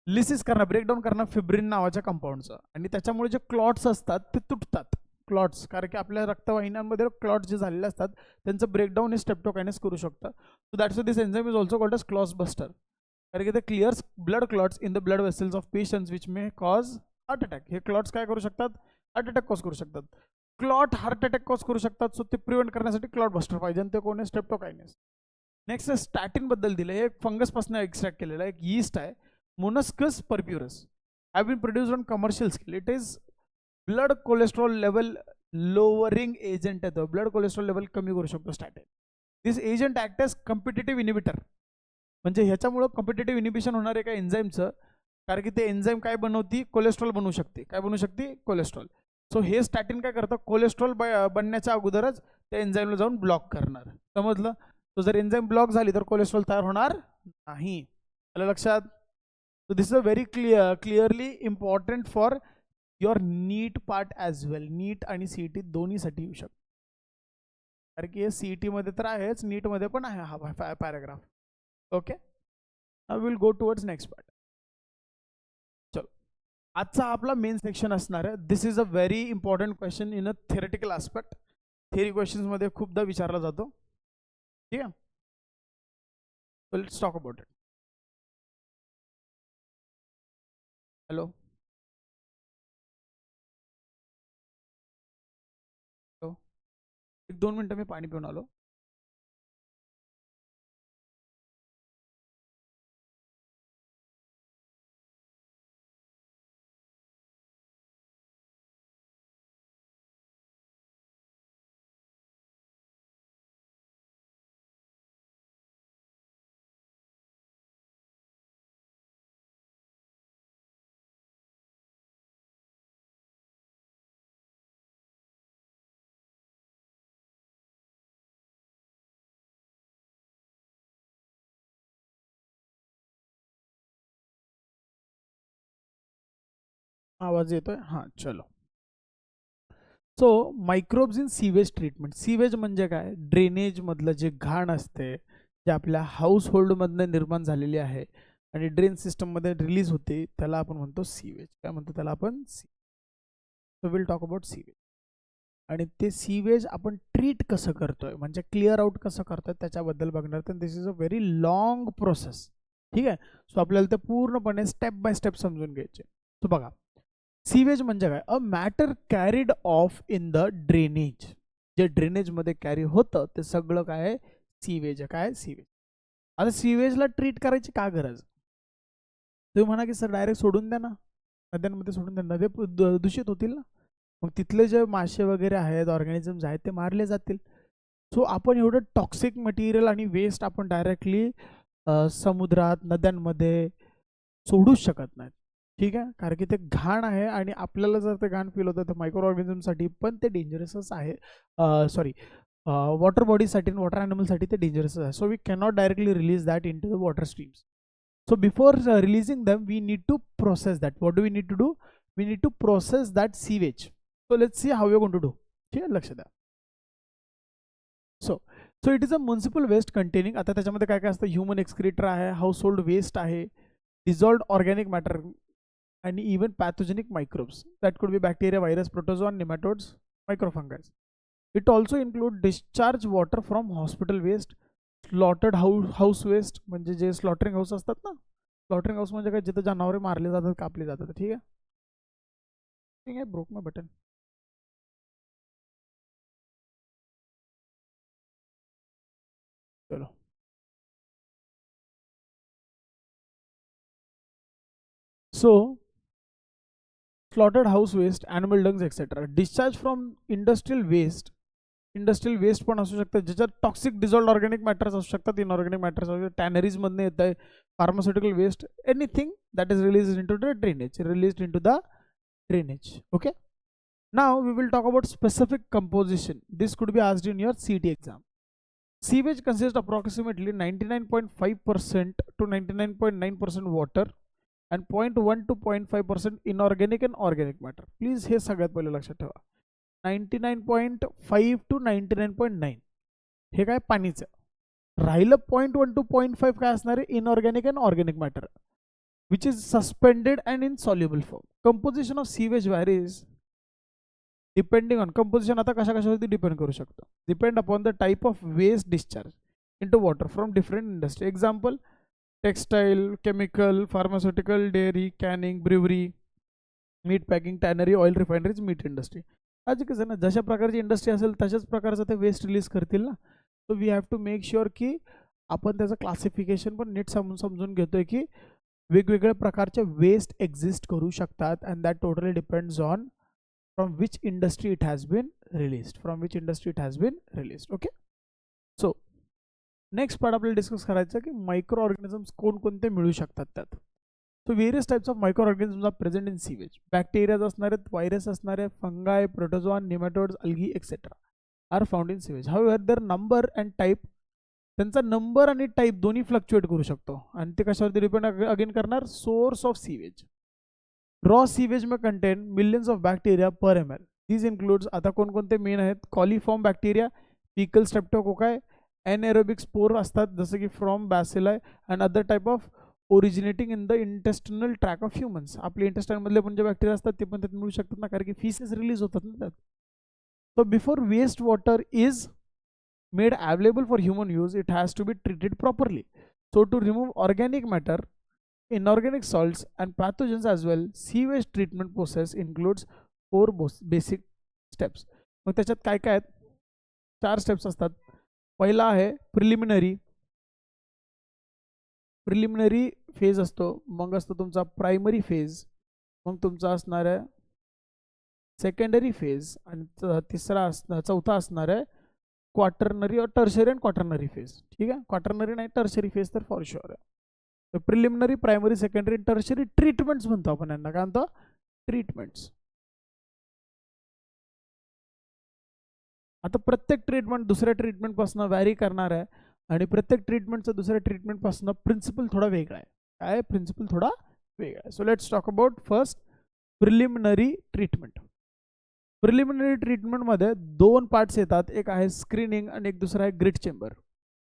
लिसिस करणं, ब्रेकडाऊन करणं फिब्रिन नावाच्या कंपाऊंडचं, आणि त्याच्यामुळे जे क्लॉट्स असतात ते तुटतात. क्लॉट्स, कारण की आपल्या रक्तवाहिन्यांमध्ये क्लॉट्स जे झालेले असतात त्यांचं ब्रेकडाऊन हे स्ट्रेप्टोकायनेस करू शकतं. So that's this enzyme is also called as clots buster, कारण की ते clears blood clots in the blood vessels of patients which may cause heart attack. हे क्लॉट्स काय करू शकतात? हार्ट अटॅक कॉज करू शकतात. क्लॉट हार्ट अटॅक कॉज करू शकतात. सो ते प्रिव्हेंट करण्यासाठी क्लॉट बस्टर पाहिजे, आणि ते कोण आहे? स्ट्रेप्टोकायनेस. नेक्स्ट स्टॅटिन बद्दल दिलं. हे फंगसपासून एक्स्ट्रॅक्ट केलेलं एक यीस्ट आहे, Monoscus purpurus, have been produced on commercial scale. It is blood cholesterol level lowering agent आहे तो. ब्लड कोलेस्ट्रॉल लेवल कमी करू शकतो statin. This agent act as competitive inhibitor, म्हणजे ह्याच्यामुळं कॉम्पिटेटिव्ह इनिबिशन होणार आहे का एन्झाईमचं, कारण की ते एन्झाईम काय बनवती? कोलेस्ट्रॉल बनवू शकते. काय बनवू शकते? कोलेस्ट्रॉल. सो हे स्टॅटिन काय करतं? कोलेस्ट्रॉल बनण्याच्या अगोदरच त्या एन्झाईमला जाऊन ब्लॉक करणार. समजलं? तो जर एन्झाईम ब्लॉक झाली तर कोलेस्ट्रॉल तयार होणार नाही. आलं लक्षात? So this is a very clearly important for your NEET part as well. NEET आणि CET दोन्हीसाठी येऊ शकतो, कारण की CET मध्ये तर आहेच, NEET मध्ये पण आहे हा paragraph. Okay, now will go towards next part. चलो, आजचा आपला मेन सेक्शन असणार आहे. This is a very important question in a theoretical aspect. Theory questions मध्ये खूपदा विचारला जातो. ठीक आहे, so let's talk about it. Hello, एक 2 मिनटं मी पाणी पिऊन आलो. आवाज येतोय? हां, चलो. So microbes in sewage treatment. Sewage म्हणजे काय? ड्रेनेजमधलं जे घाण असते, जे आपल्या हाऊसहोल्डमधनं निर्माण झालेली आहे आणि ड्रेन सिस्टममध्ये रिलीज होते, त्याला आपण म्हणतो सीवेज. काय म्हणतो त्याला आपण? So will talk about sewage. आणि ते सीवेज आपण ट्रीट कसं करतोय, म्हणजे क्लिअर आउट कसं करतोय, त्याच्याबद्दल बघणार. तर this is a very long process. ठीक आहे, सो आपल्याला ते पूर्णपणे स्टेप बाय स्टेप समजून घ्यायचे. सो बघा, सीवेज म्हणजे काय? A matter carried of in the drainage. जे ड्रेनेजमध्ये कॅरी होतं ते सगळं काय? सीवेज. काय? सीवेज. आता सीवेजला ट्रीट करायची का गरज? तुम्ही म्हणा की सर डायरेक्ट सोडून द्या ना, नद्यांमध्ये सोडून द्या, नद्या दूषित होतील ना, मग तिथले जे मासे वगैरे आहेत, ऑर्गॅनिझम्स आहेत, ते मारले जातील. सो आपण एवढं टॉक्सिक मटेरियल आणि वेस्ट आपण डायरेक्टली समुद्रात, नद्यांमध्ये सोडूच शकत नाहीत. ठीक आहे, कारण की ते घाण आहे आणि आपल्याला जर ते घाण फील होतं तर मायक्रो ऑर्गॅनिझमसाठी पण ते डेंजरसच आहे. सॉरी, वॉटर बॉडीसाठी, वॉटर ॲनिमलसाठी ते डेंजरसच आहे. So we cannot directly release that into the water streams. So before releasing them, we need to process that. What do we need to do? We need to process that sewage. So let's see how we're going to do. Okay, लक्ष द्या. So it is a municipal waste containing, आता त्याच्यामध्ये काय काय असतं? Human एक्सक्रीटर आहे, household waste आहे, dissolved organic matter, आणि even pathogenic microbes. That could be bacteria, virus, protozoa, nematodes, microfungus. It also include discharge water from hospital waste, slaughtered house waste, म्हणजे जे स्लॉटरिंग हाऊस असतात ना. स्लॉटरिंग हाऊस म्हणजे काय? जिथे जनावरे मारले जातात, कापले जातात. ठीक आहे, ठीक आहे. ब्रोक माय बटन. चलो, so slaughtered house waste, animal dungs, etc. Discharge from industrial waste industrial waste पण असू शकतं, ज्याच्यात टॉक्सिक डिझॉल्ड ऑर्गॅनिक मॅटर्स असू शकतात, इनऑर्गॅनिक मॅटर्स असू शकतात, टॅनरीजमधनं येत आहे, pharmaceutical waste, anything that is release into the drainage, release into the drainage. Okay, now we will talk about specific composition. This could be asked in your CET exam. Sewage consists approximately 99.5% to 99.9% water and 0.1 to 0.5% inorganic and organic matter. Please हे सगळ्यात पहिले लक्षात ठेवा. 99.5 to 99.9 हे काय पाणीचं. राहिलं 0.1 to 0.5 काय असणार आहे, inorganic and organic matter which is suspended and in soluble form. Composition of sewage varies depending on composition. आता कशावरती डिपेंड करू शकतो, depend upon the type of waste discharge into water from different industry. Example textile, chemical, pharmaceutical, dairy, canning, brewery, meat packing, tannery, oil refineries, meat industry. कसं आहे ना, जशा प्रकारची industry असेल तशाच प्रकारचं ते वेस्ट रिलीज करतील ना. So we have to make sure की आपण त्याचं क्लासिफिकेशन पण नीट समजून घेतोय की वेगवेगळ्या प्रकारचे वेस्ट एक्झिस्ट करू शकतात and that totally depends on from which industry it has been released, okay. So next part आपल्याला डिस्कस करायचं की मायक्रो ऑर्गॅनिझम्स कोणकोणते मिळू शकतात त्यात. So various types of micro organisms are present in sewage. Bacterias असणार आहेत, व्हायरस असणार आहे, fungi, protozoan, nematodes, algae etcetera are found in sewage. However their number and type, त्यांचा नंबर आणि टाईप दोन्ही फ्लक्च्युएट करू शकतो आणि ते कशावरती डिपेंड अगेन करणार, source of sewage. Raw sewage में contain millions of bacteria per ml. These includes, आता कोणकोणते मेन आहेत, coliform bacteria, fecal streptococci, anaerobic spore असतात जसं की from bacilli and other type of originating in the intestinal tract of humans. आपले इंटेस्टाईनमधले पण जे बॅक्टेरिया असतात ते पण त्यात मिळू शकतात ना, कारण की फीसेस रिलीज होतात ना त्यात. So before waste water is made available for human use, it has to be treated properly. So to remove organic matter, inorganic salts and pathogens as well, sewage treatment process includes 4 basic steps. मग त्याच्यात काय काय आहेत, 4 steps असतात. पहिला आहे preliminary phase असतो, मग असतो तुमचा प्रायमरी फेज, मग तुमचा असणार आहे सेकंडरी फेज आणि चौथा असणार आहे क्वार्टरनरी और टर्शरी अँड क्वार्टरनरी फेज. ठीक आहे, क्वार्टरनरी नाही टर्शरी फेज तर फॉर शुअर आहे. Preliminary, primary, secondary, tertiary treatments म्हणतो आपण यांना. काय म्हणतो, ट्रीटमेंट्स. आता प्रत्येक ट्रीटमेंट दुसऱ्या ट्रीटमेंटपासून व्हॅरी करणार आहे आणि प्रत्येक ट्रीटमेंटचा दुसऱ्या ट्रीटमेंटपासून प्रिन्सिपल थोडा वेगळा आहे. काय प्रिन्सिपल थोडा वेगळा आहे. So let's talk about first preliminary treatment. Preliminary ट्रीटमेंटमध्ये 2 पार्ट्स येतात, एक आहे स्क्रीनिंग आणि एक दुसरा आहे grit chamber.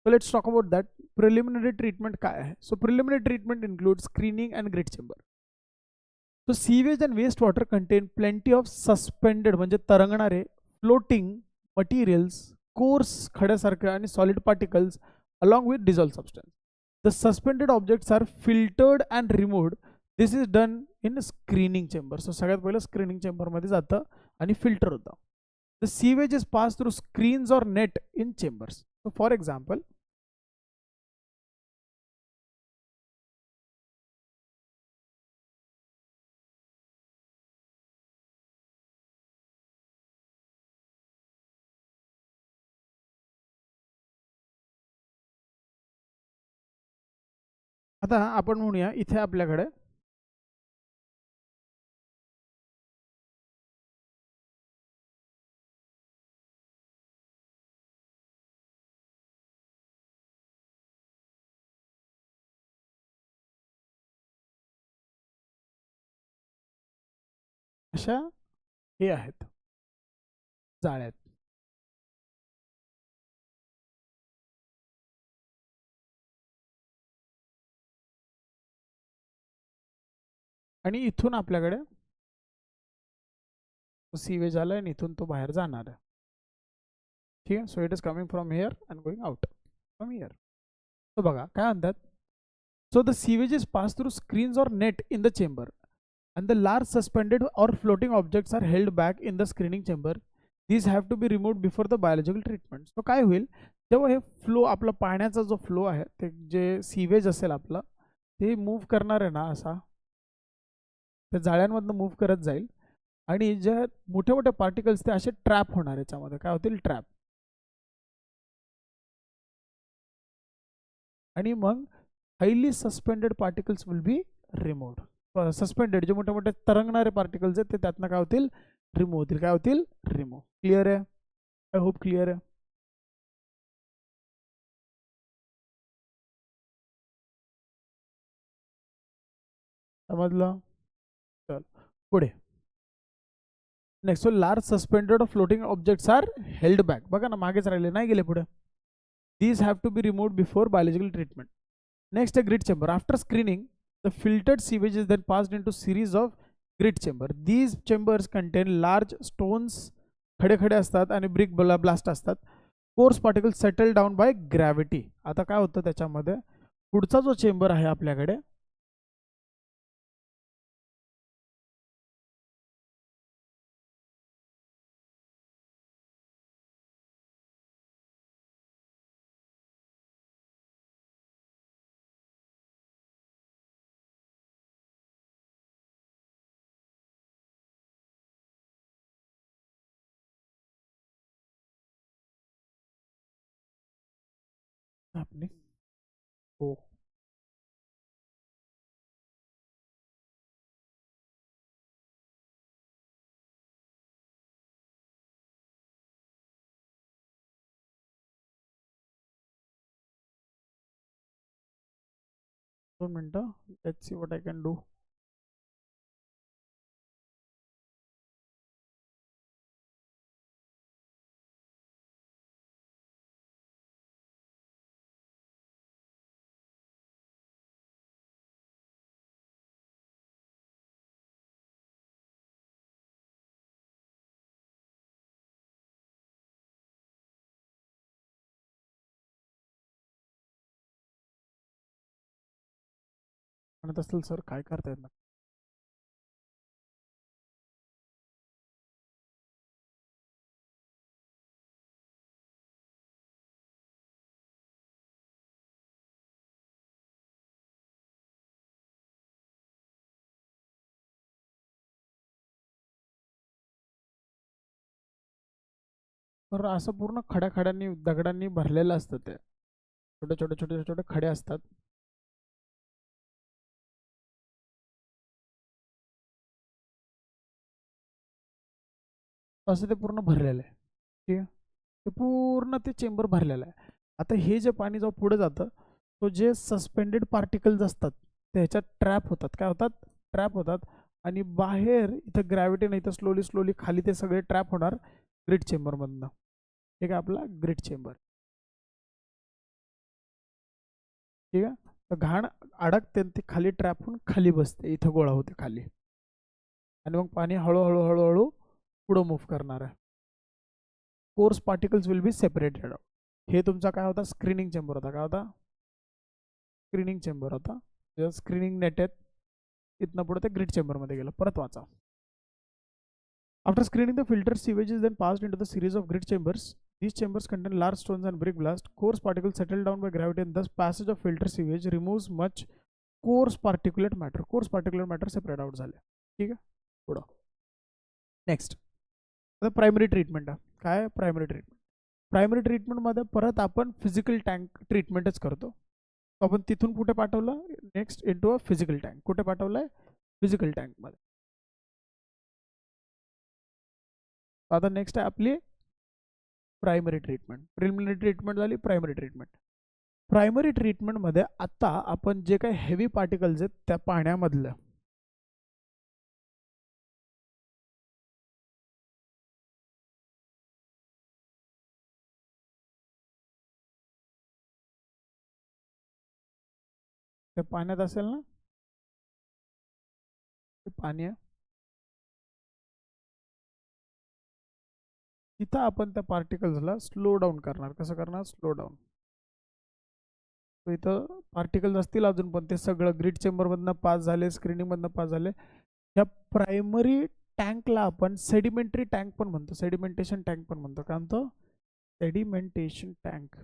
So let's talk about that. Preliminary treatment काय आहे. So preliminary treatment includes screening and grit chamber. So sewage and waste water contain plenty of suspended म्हणजे तरंगणारे floating materials, coarse खड्यासारखे आणि solid particles along with dissolved substance. The suspended objects are filtered and removed. This is done in screening chamber. So सगळ्यात पहिलं screening chamber मध्ये जातं आणि filter होतं. The sewage is passed through screens or net in chambers. So for example, आता आपण म्हणूया इथे आपल्याकडे अशा हे आहेत जाळ्यात. आणि इथून आपल्याकडे सीवेज आला आणि इथून तो बाहेर जाणार आहे. ठीक आहे, so it is coming from here and going out from here. तो बघा काय म्हणतात. So the sewage is pass through screens और net in the chamber and the large suspended or floating objects are held back in the screening chamber. These have to be removed before the biological treatment. So काय होईल, जेव्हा हे flow आपला पाण्याचा जो flow आहे ते जे सीवेज असेल आपलं ते मूव्ह करणार आहे ना, असा त्या जाळ्यांमधनं मूव्ह करत जाईल आणि जे मोठे मोठे पार्टिकल्स ते असे ट्रॅप होणार, याच्यामध्ये काय होतील ट्रॅप. आणि मग highly suspended particles will be removed. Suspended जे मोठे मोठे तरंगणारे पार्टिकल्स आहेत ते त्यातनं काय होतील, रिमूव्ह होतील. काय होतील, रिमूव्ह. क्लिअर आहे? आय होप क्लिअर आहे. समजलं? चल पुढे. Next, so large suspended floating objects are held back. बघा ना, मागेच राहिले, नाही गेले पुढे. These have to be removed before biological treatment. Next, a grit chamber. After screening, the filtered sewage is then passed into series of grit chamber. These chambers contain large stones, खडे खडे असतात आणि ब्रिक ब्लास्ट असतात. Coarse particle settle down by gravity. आता काय होतं त्याच्यामध्ये, पुढचा जो चेंबर आहे आपल्याकडे, आपली हो 2 मिनिटं. Let's see what I can do. म्हणत असेल सर काय करतायत ना. तर असं पूर्ण खड्याखड्यांनी दगडांनी भरलेलं असतं ते. छोटे छोटे छोटे छोटे खडे असतात. असं ते पूर्ण भरलेलं आहे. ठीक आहे, ते पूर्ण ते चेंबर भरलेलं आहे. आता हे जे पाणी जेव्हा पुढे जातं, तो जे सस्पेंडेड पार्टिकल्स असतात ते ह्याच्यात ट्रॅप होतात. काय होतात, ट्रॅप होतात. आणि बाहेर इथं ग्रॅव्हिटी नाही तर स्लोली स्लोली खाली ते सगळे ट्रॅप होणार ग्रिट चेंबरमधनं. ठीक आहे, आपला ग्रिट चेंबर. ठीक आहे, तर घाण अडकते ती खाली ट्रॅप होऊन खाली बसते, इथं गोळा होते खाली. आणि मग पाणी हळूहळू हळूहळू पुढं मूव्ह करणार आहे. Course particles will be separated. हे तुमचा काय होता, स्क्रीनिंग चेंबर होता. काय होता, स्क्रीनिंग चेंबर होता. स्क्रीनिंग नेट आहेत, इथनं पुढे ते ग्रिट चेंबरमध्ये गेलं. परत वाचा. After screening, the filtered sewage is then passed into the series of grit chambers. These chambers contain large stones and brick blast. Coarse particles settle down by gravity, and thus passage of filtered sewage removes much coarse particulate matter. Coarse particulate matter separate out झाले. ठीक आहे, पुढं. Next, आता primary treatment आहे. काय primary treatment, primary ट्रीटमेंटमध्ये परत आपण physical tank ट्रीटमेंटच करतो. आपण तिथून कुठे पाठवलं, next into a physical tank. कुठे पाठवलंय, फिजिकल टँकमध्ये. आता नेक्स्ट आहे आपली प्रायमरी ट्रीटमेंट. प्रिलिमिनरी ट्रीटमेंट झाली, प्रायमरी ट्रीटमेंट. प्रायमरी ट्रीटमेंटमध्ये आता आपण जे काही हेवी पार्टिकल्स आहेत त्या पाण्यामधलं ते पाण्यात असेल ना, ते पाणी आहे, तिथं आपण त्या पार्टिकल्सला स्लो डाऊन करणार. कसं करणार, स्लो डाऊन. इथं पार्टिकल्स असतील अजून पण ते सगळं ग्रिड चेंबरमधनं पास झाले, स्क्रीनिंगमधनं पास झाले. ह्या प्रायमरी टँकला आपण सेडिमेंटरी टँक पण म्हणतो, सेडिमेंटेशन टँक पण म्हणतो. काय म्हणतो, सेडिमेंटेशन टँक.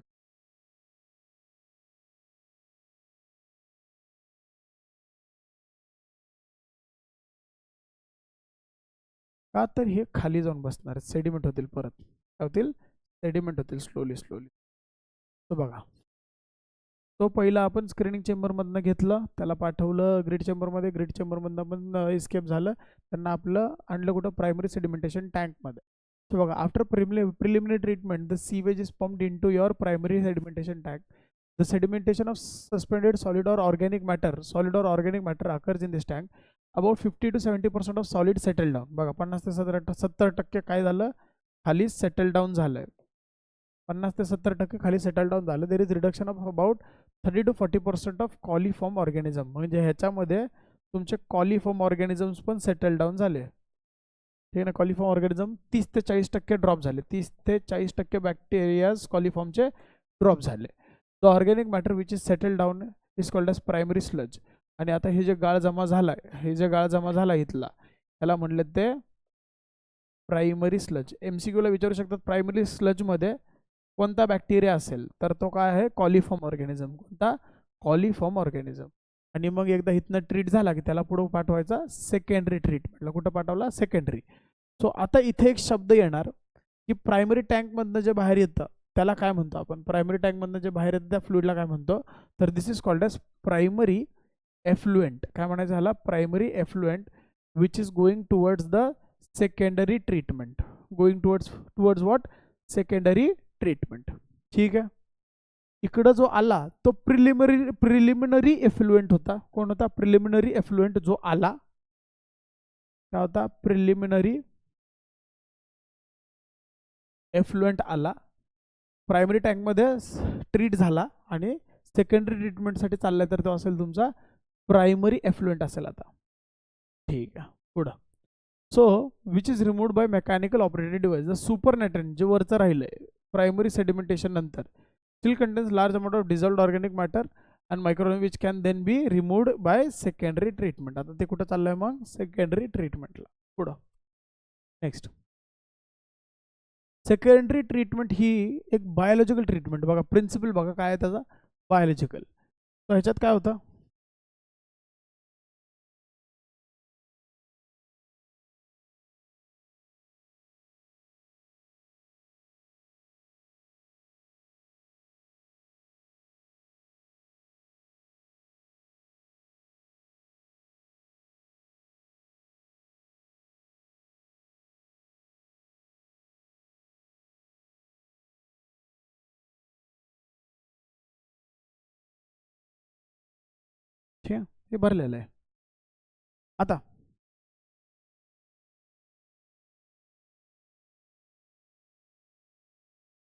का तर हे खाली जाऊन बसणार आहेत, सेडिमेंट होतील, परत काय होतील, सेडिमेंट होतील स्लोली स्लोली. तो बघा, तो पहिला आपण स्क्रीनिंग चेंबरमधनं घेतलं, त्याला पाठवलं ग्रीड चेंबरमध्ये, ग्रीड चेंबरमधनं पण एस्केप झालं, त्यांना आपलं आणलं कुठं प्रायमरी सेडिमेंटेशन टँकमध्ये. तर बघा, after preliminary treatment the sewage is pumped into your primary sedimentation tank. The sedimentation of suspended solid और organic matter occurs in this tank. About 50 to 70% of solid settle down. बघा, 50 ते 70% काय झालं, खाली settle down झालंय. 50 ते 70% खाली settle down झालं. There is reduction of about 30 to 40% of coliform organism. म्हणजे ह्याच्यामध्ये तुमचे कॉलिफॉर्म ऑर्गॅनिझम्स पण सेटल डाऊन झाले. ठीक आहे ना. कॉलिफॉर्म ऑर्गॅनिझम 30 ते 40% ड्रॉप झाले. 30 ते 40% बॅक्टेरियाज कॉलिफॉर्मचे ड्रॉप झाले. The organic matter which is settle down is called as primary sludge. आणि आता हे जे गाळ जमा झाला इथला, त्याला म्हणले ते प्रायमरी स्लज. MCQ ला विचारू शकतात प्रायमरी स्लजमध्ये कोणता बॅक्टेरिया असेल, तर तो काय आहे, कॉलिफॉर्म ऑर्गॅनिझम. कोणता, कॉलिफॉर्म ऑर्गॅनिझम. आणि मग एकदा इथनं ट्रीट झाला की त्याला पुढे पाठवायचा सेकंडरी ट्रीटमेंटला. कुठं पाठवला, सेकंडरी. सो आता इथे एक शब्द येणार की प्रायमरी टँकमधनं जे बाहेर येतं त्याला काय म्हणतो आपण, प्रायमरी टँकमधनं जे बाहेर येतं त्या फ्लुइडला काय म्हणतो, तर this is called as primary effluent. काय म्हणायचं ह्याला, primary effluent which is going towards the secondary treatment. Going towards what, secondary treatment. ठीक आहे. इकडं जो आला तो प्रिलिमिनरी एफ्लुएंट होता. कोण होता, प्रिलिमिनरी एफ्लुएंट जो आला, काय होता, प्रिलिमिनरी एफ्लुएंट आला, प्रायमरी टँकमध्ये ट्रीट झाला आणि सेकंडरी ट्रीटमेंटसाठी चाललाय, तर तो असेल तुमचा प्रायमरी एफ्लुएंट असेल आता. ठीक आहे, पुढं. So which is removed by mechanical operated device. The supernatant जे वरचं राहिलंय प्रायमरी सेडिमेंटेशन नंतर still contains large amount of dissolved organic matter and microorganisms which can then be removed by secondary treatment. आता ते कुठं चाललंय मग, सेकंडरी ट्रीटमेंटला. पुढं नेक्स्ट, सेकंडरी ट्रीटमेंट ही एक बायोलॉजिकल ट्रीटमेंट. बघा प्रिन्सिपल बघा काय आहे त्याचा, बायोलॉजिकल. तर ह्याच्यात काय होतं, ठीक आहे, हे भरलेलं आहे. आता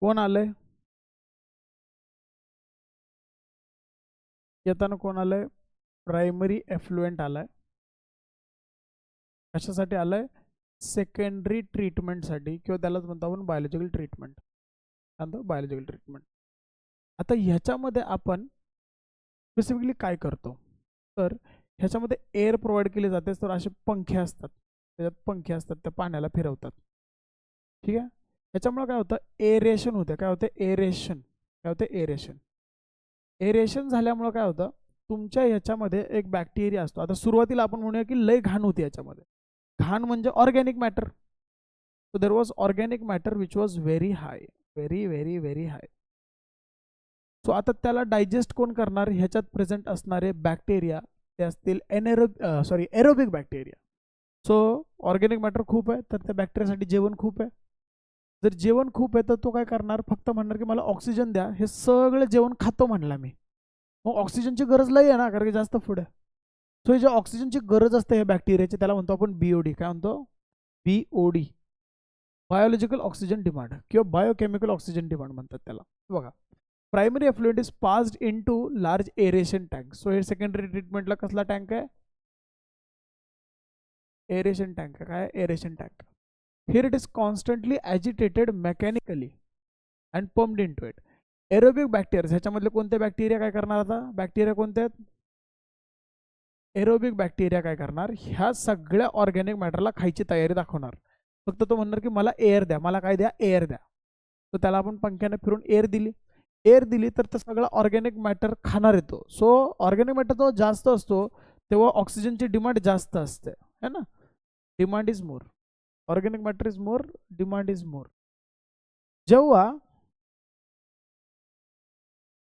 कोण आलंय, येताना कोण आलंय, प्रायमरी एफ्लुएंट आलाय. कशासाठी आलाय, सेकंडरी ट्रीटमेंटसाठी, किंवा त्यालाच म्हणतो आपण बायोलॉजिकल ट्रीटमेंट. Biological treatment. आता ह्याच्यामध्ये आपण स्पेसिफिकली काय करतो, तर ह्याच्यामध्ये एअर प्रोव्हाइड केले जाते. तर असे पंखे असतात, त्याच्यात पंखे असतात, त्या पाण्याला फिरवतात. ठीक आहे. ह्याच्यामुळे काय होतं, एरेशन होते. काय होते, एरेशन. काय होते, एरेशन. एरेशन झाल्यामुळे काय होतं, तुमच्या ह्याच्यामध्ये एक बॅक्टेरिया असतो. आता सुरुवातीला आपण म्हणूया की लय घाण होती याच्यामध्ये. घाण म्हणजे organic matter. So there was organic matter which was very high, very very very high. So आता त्याला डायजेस्ट कोण करणार, ह्याच्यात प्रेझेंट असणारे बॅक्टेरिया ते असतील aerobic bacteria. So organic matter खूप आहे, तर त्या बॅक्टेरियासाठी जेवण खूप आहे. जर जेवण खूप आहे तर तो काय करणार, फक्त म्हणणार की मला ऑक्सिजन द्या. हे सगळं जेवण खातो म्हणला मी, मग ऑक्सिजनची गरज लई आहे ना, कारण की जास्त फूड आहे. सो हे जे ऑक्सिजनची गरज असते हे बॅक्टेरियाची, त्याला म्हणतो आपण BOD. काय म्हणतो, BOD, बायोलॉजिकल ऑक्सिजन डिमांड, किंवा बायोकेमिकल ऑक्सिजन डिमांड म्हणतात त्याला. बघा, primary effluent is passed into large aeration tank. So हे सेकंडरी ट्रीटमेंटला कसला टँक आहे, एरेशन टँक. काय, aeration tank. Here it is constantly agitated mechanically and pumped into it. Aerobic bacteria, ह्याच्यामधले कोणते बॅक्टेरिया काय करणार, आता बॅक्टेरिया कोणते आहेत, एरोबिक बॅक्टेरिया काय करणार, ह्या सगळ्या ऑर्गॅनिक मॅटरला खायची तयारी दाखवणार. फक्त तो म्हणणार की मला एअर द्या, मला काय द्या, एअर द्या. तर त्याला आपण पंख्याने फिरून एअर दिली तर तो सगळा ऑर्गॅनिक मॅटर खाणार येतो. सो ऑर्गॅनिक मॅटर तो जास्त असतो तेव्हा ऑक्सिजनची डिमांड जास्त असते, है ना. Demand is more, organic matter is more, demand is more. जेव्हा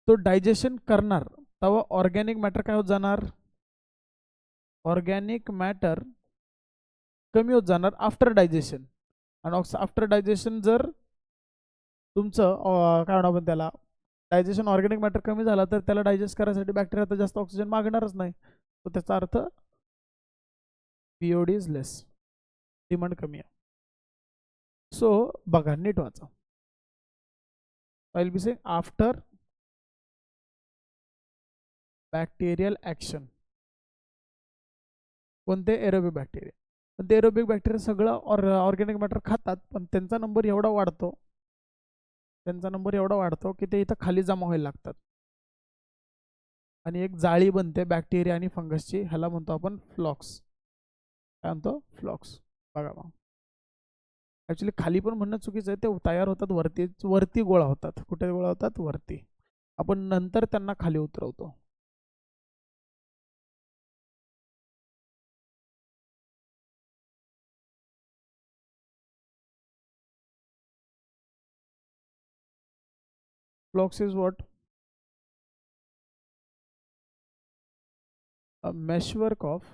तो डायजेशन करणार तेव्हा ऑर्गॅनिक मॅटर काय होत जाणार, ऑर्गॅनिक मॅटर कमी होत जाणार आफ्टर डायजेशन. आणि आफ्टर डायजेशन जर तुमचं काय म्हणू आपण त्याला, डायजेशन ऑर्गॅनिक मॅटर कमी झाला तर त्याला डायजेस्ट करायसाठी बॅक्टेरिया तर जास्त ऑक्सिजन मागणारच नाही. तर त्याचा अर्थ बीओडी इज लेस, डिमांड कमी आहे. सो बघा नीट वाचा. I will be saying after bacterial action. कोणते, एरोबिक बॅक्टेरिया. पण ते एरोबिक बॅक्टेरिया सगळं ऑर्गॅनिक मॅटर खातात, पण त्यांचा नंबर एवढा वाढतो, त्यांचा नंबर एवढा वाढतो की ते इथं खाली जमा व्हायला लागतात आणि एक जाळी बनते बॅक्टेरिया आणि फंगसची, ह्याला म्हणतो आपण फ्लॉक्स. काय म्हणतो, फ्लॉक्स. बघा मग ॲक्च्युली खाली पण म्हणणं चुकीचं आहे, ते तयार होतात वरती, वरती गोळा होतात. कुठे गोळा होतात, वरती. आपण नंतर त्यांना खाली उतरवतो. Flocks is what? A meshwork of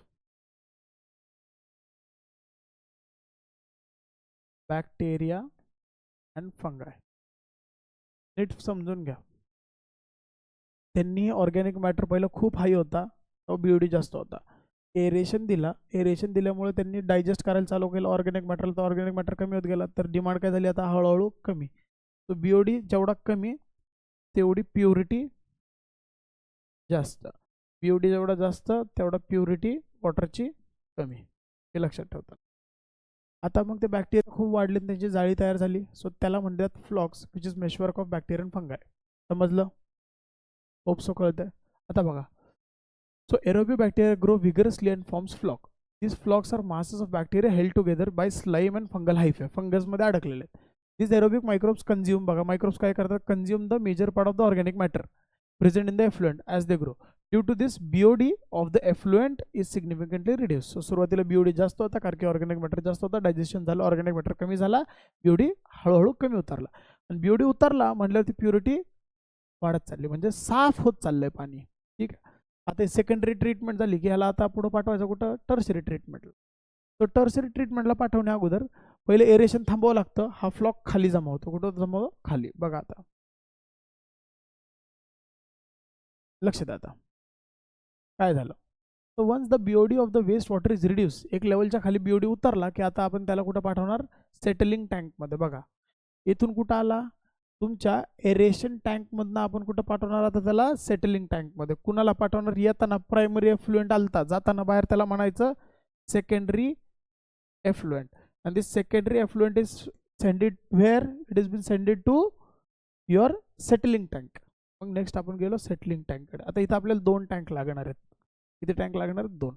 bacteria and fungi. नीट समजून घ्या. त्यांनी ऑर्गॅनिक मॅटर पहिलं खूप हाई होता, तो बीओडी जास्त होता. एरेशन दिला, एरेशन दिल्यामुळे त्यांनी डायजेस्ट करायला चालू केलं ऑर्गॅनिक मॅटर, तर ऑर्गॅनिक मॅटर कमी होत गेला, तर डिमांड काय झाली आता हळूहळू कमी. तो बीओडी जेवढा कमी तेवढी प्युरिटी जास्त, बीओडी जेवढा जास्त तेवढा प्युरिटी वॉटरची कमी, हे लक्षात ठेवतात. आता मग ते बॅक्टेरिया खूप वाढले, त्यांची जाळी तयार झाली, सो त्याला म्हणतात flocs, which is meshwork of bacteria and fungi. समजलं, होप सो कळतंय. आता बघा, so aerobic bacteria grow vigorously and forms floc. This flocs are masses of bacteria held together by slime and fungal hyphae. फंगसमध्ये अडकलेले आहेत. These aerobic microbes consume, बघा microbes काय करतात, consume the major part of the organic matter present in the effluent as they grow. Due to this, BOD of the effluent is significantly reduced. So सुरुवातीला BOD जास्त होता कारण की organic matter जास्त होता, डायजेशन झालं, ऑर्गॅनिक मॅटर कमी झाला, BOD हळूहळू कमी उतरला. आणि BOD उतरला म्हटल्यावरती प्युरिटी वाढत चालली, म्हणजे साफ होत चाललंय पाणी. ठीक आहे. आता सेकंडरी ट्रीटमेंट झाली की ह्याला आता पुढे पाठवायचं कुठं, टर्शरी ट्रीटमेंटला. तर टर्शरी ट्रीटमेंटला पाठवण्या अगोदर पहिले एरेशन थांबावं लागतं, हा फ्लॉक खाली जमा होतो. कुठं जमा होतो, खाली. बघा आता लक्ष द्या, आता काय झालं. तर once the BOD of the waste water is reduce, एक लेवलच्या खाली बीओडी उतरला की आता आपण त्याला कुठं पाठवणार, सेटलिंग टँकमध्ये. बघा इथून कुठं आला, तुमच्या एरेशन टँकमधनं आपण कुठं पाठवणार आता त्याला, सेटलिंग टँकमध्ये. कुणाला पाठवणार, येताना प्रायमरी एफ्लुएंट आलता, जाताना बाहेर त्याला म्हणायचं secondary effluent. And this secondary effluent is sended where, it is been sended to your settling tank. मग नेक्स्ट आपण गेलो सेटलिंग टँककडे. आता इथं आपल्याला 2 टँक लागणार आहेत. किती टँक लागणार आहेत, 2.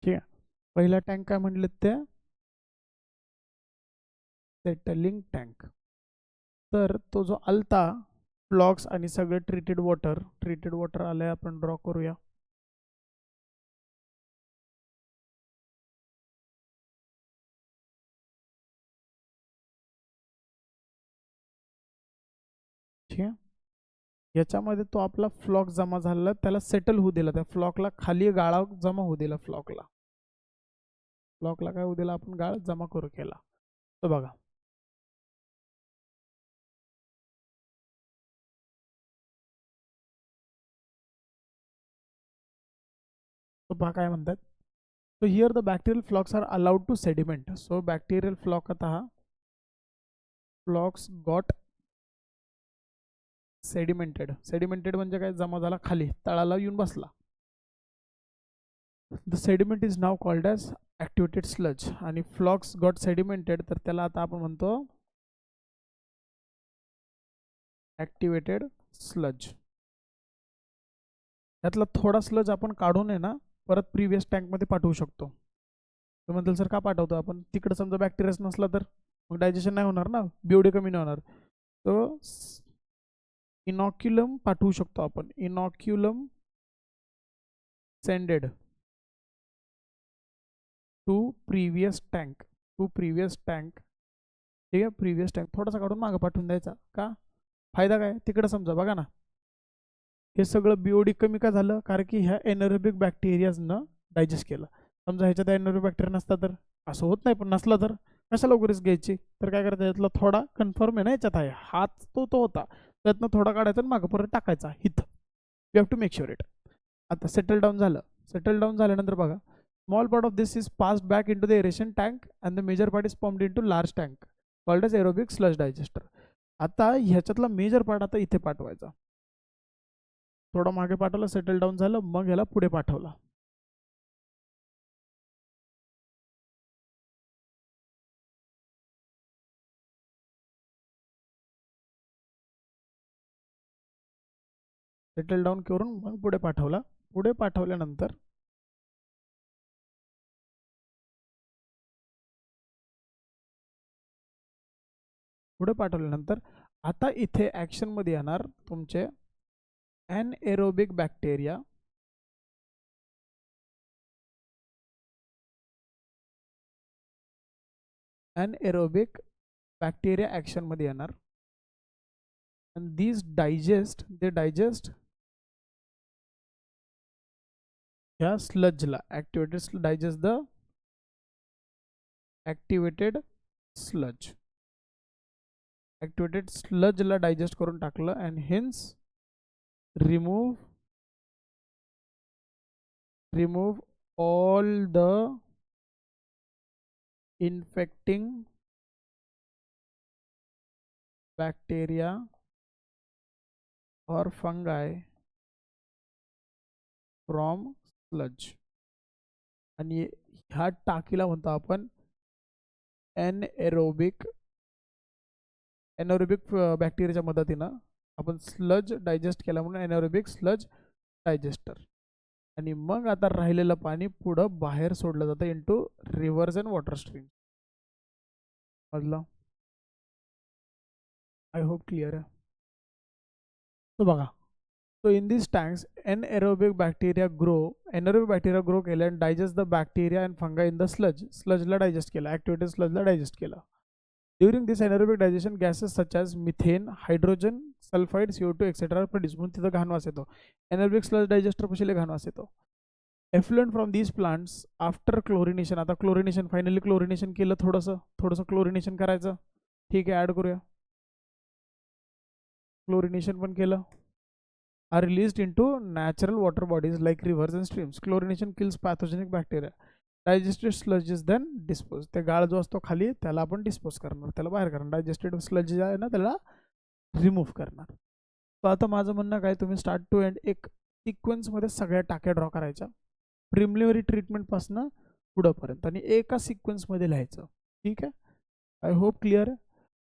ठीक आहे. पहिला टँक काय म्हणले ते, सेटलिंग टँक. तर तो जो आलता फ्लॉक्स आणि सगळे ट्रीटेड वॉटर आले, आपण ड्रॉ करूया. ठीक आहे. याच्यामध्ये तो आपला फ्लॉक जमा झालेला, त्याला सेटल होऊ दिला, त्या फ्लॉकला खाली गाळा जमा होऊ दिला, फ्लॉकला काय होऊ दिला, आपण गाळ जमा करू केला. तर बघा तो पहा काय म्हणतात. So here the bacterial flocks are allowed to sediment. So bacterial flock आता हा flocks got sedimented. Sedimented म्हणजे काय, जमा झाला खाली, तळाला येऊन बसला. The sediment is now called as activated sludge. आणि flocks got sedimented, तर त्याला आता आपण म्हणतो activated sludge. यातला थोडा स्लज आपण काढून आहे ना परत प्रीवियस टँक मध्ये पाठवू शकतो. तर म्हणतील सर का पाठवतो आपण, तिकडे समजा बॅक्टेरियाच नसला तर मग डायजेशन नाही होणार ना, बीओडी कमी नाही होणार. तर इनॉक्युलम पाठवू शकतो आपण, इनॉक्युलम सेंडेड टू प्रिव्हियस टँक, ठीक आहे, प्रिव्हियस टँक थोडासा काढून मागं पाठवून द्यायचा. का फायदा काय तिकडे समजा बघा ना, हे सगळं बीओडी कमी का झालं, कारण की ह्या एनरोबिक बॅक्टेरियाजनं डायजेस्ट केलं. समजा ह्याच्यात एनरोबिक बॅक्टेरिया नसता तर असं होत नाही, पण नसला तर कशाला उगरीच घ्यायची, तर काय करायचं यातला थोडा कन्फर्म आहे ना, याच्यात आहे हात तो होता, त्यातनं थोडा काढायचा आणि मागं परत टाकायचा इथं. You have to make sure it. आता सेटल डाऊन झालं, सेटल डाऊन झाल्यानंतर बघा, small part of this is passed back into the aeration tank and the major part is pumped into large tank called as aerobic sludge digester. आता ह्याच्यातला major part आता इथे पाठवायचा, थोडा मागे पाठवला, सेटल डाऊन झालं, मग ह्याला पुढे पाठवला. सेटल डाऊन करून मग पुढे पाठवला. पुढे पाठवल्यानंतर आता इथे ऍक्शन मध्ये येणार तुमचे anaerobic bacteria, anaerobic bacteria action मध्ये येणार. and these digest, they digest ह्या स्लजला, activated digest the activated sludge, activated sludge ला digest करून टाकलं and hence remove all the infecting bacteria or fungi from sludge. आणि ह्या टाकीला म्हणतो आपण एनएरोबिक बॅक्टेरियाच्या मदतीनं आपण स्लज डायजेस्ट केला म्हणून एनएरोबिक स्लज डायजेस्टर. आणि मग आता राहिलेलं पाणी पुढं बाहेर सोडलं जातं into reverse and water stream. समजलं? आय होप क्लिअर आहे. तो बघा, so in these tanks anaerobic bacteria grow केले and digest the bacteria and fungi in the sludge ला digest केला, activated sludge ला digest केला. During this anaerobic digestion gases such as methane, hydrogen sulfide, CO2 etc are produced. म्हणून तिथं घाण वास येतो, anaerobic sludge digester पशीले घाण वास येतो. Effluent from these plants after chlorination, आता क्लोरिनेशन, फायनली क्लोरिनेशन केलं, थोडंसं क्लोरिनेशन करायचं, ठीक आहे, ऍड करूया, क्लोरिनेशन पण केलं, are released into natural water bodies like rivers and streams. Chlorination kills pathogenic bacteria. Digested sludge is then disposed. ते गाळ जो असतो खाली त्याला आपण डिस्पोज करणार, त्याला बाहेर करणार. डायजेस्टेड स्लज जे आहे ना त्याला रिमूव्ह करणार. तर आता माझं म्हणणं काय, तुम्ही स्टार्ट टू एंड एक सिक्वेन्समध्ये सगळ्या टाक्या ड्रॉ करायच्या, प्रिलिमिनरी ट्रीटमेंटपासून पुढंपर्यंत, आणि एका सिक्वेन्समध्ये लिहायचं. ठीक आहे, आय होप क्लिअर आहे.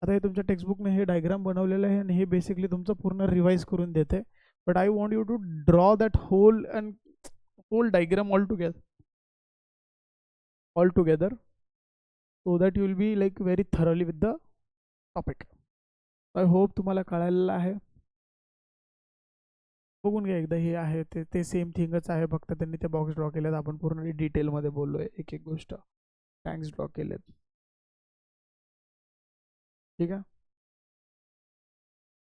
आता हे तुमच्या टेक्स्टबुकने हे डायग्राम बनवलेलं आहे आणि हे बेसिकली तुमचं पूर्ण रिवाइज करून देते. But I want you to draw that whole diagram all together so that you will be like very thoroughly with the topic. I hope तुम्हाला कळालेलं आहे. बघून घ्या एकदा, हे आहे ते सेम थिंगच आहे, फक्त त्यांनी ते बॉक्स ड्रॉ केलेत, आपण पूर्ण डिटेलमध्ये बोललोय, एक एक गोष्ट टँक्स ड्रॉ केलेत. ठीक आहे.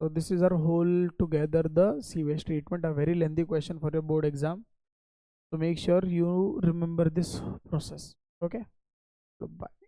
So this is our whole together the sewage treatment, a very lengthy question for your board exam. So make sure you remember this process. Okay, so bye.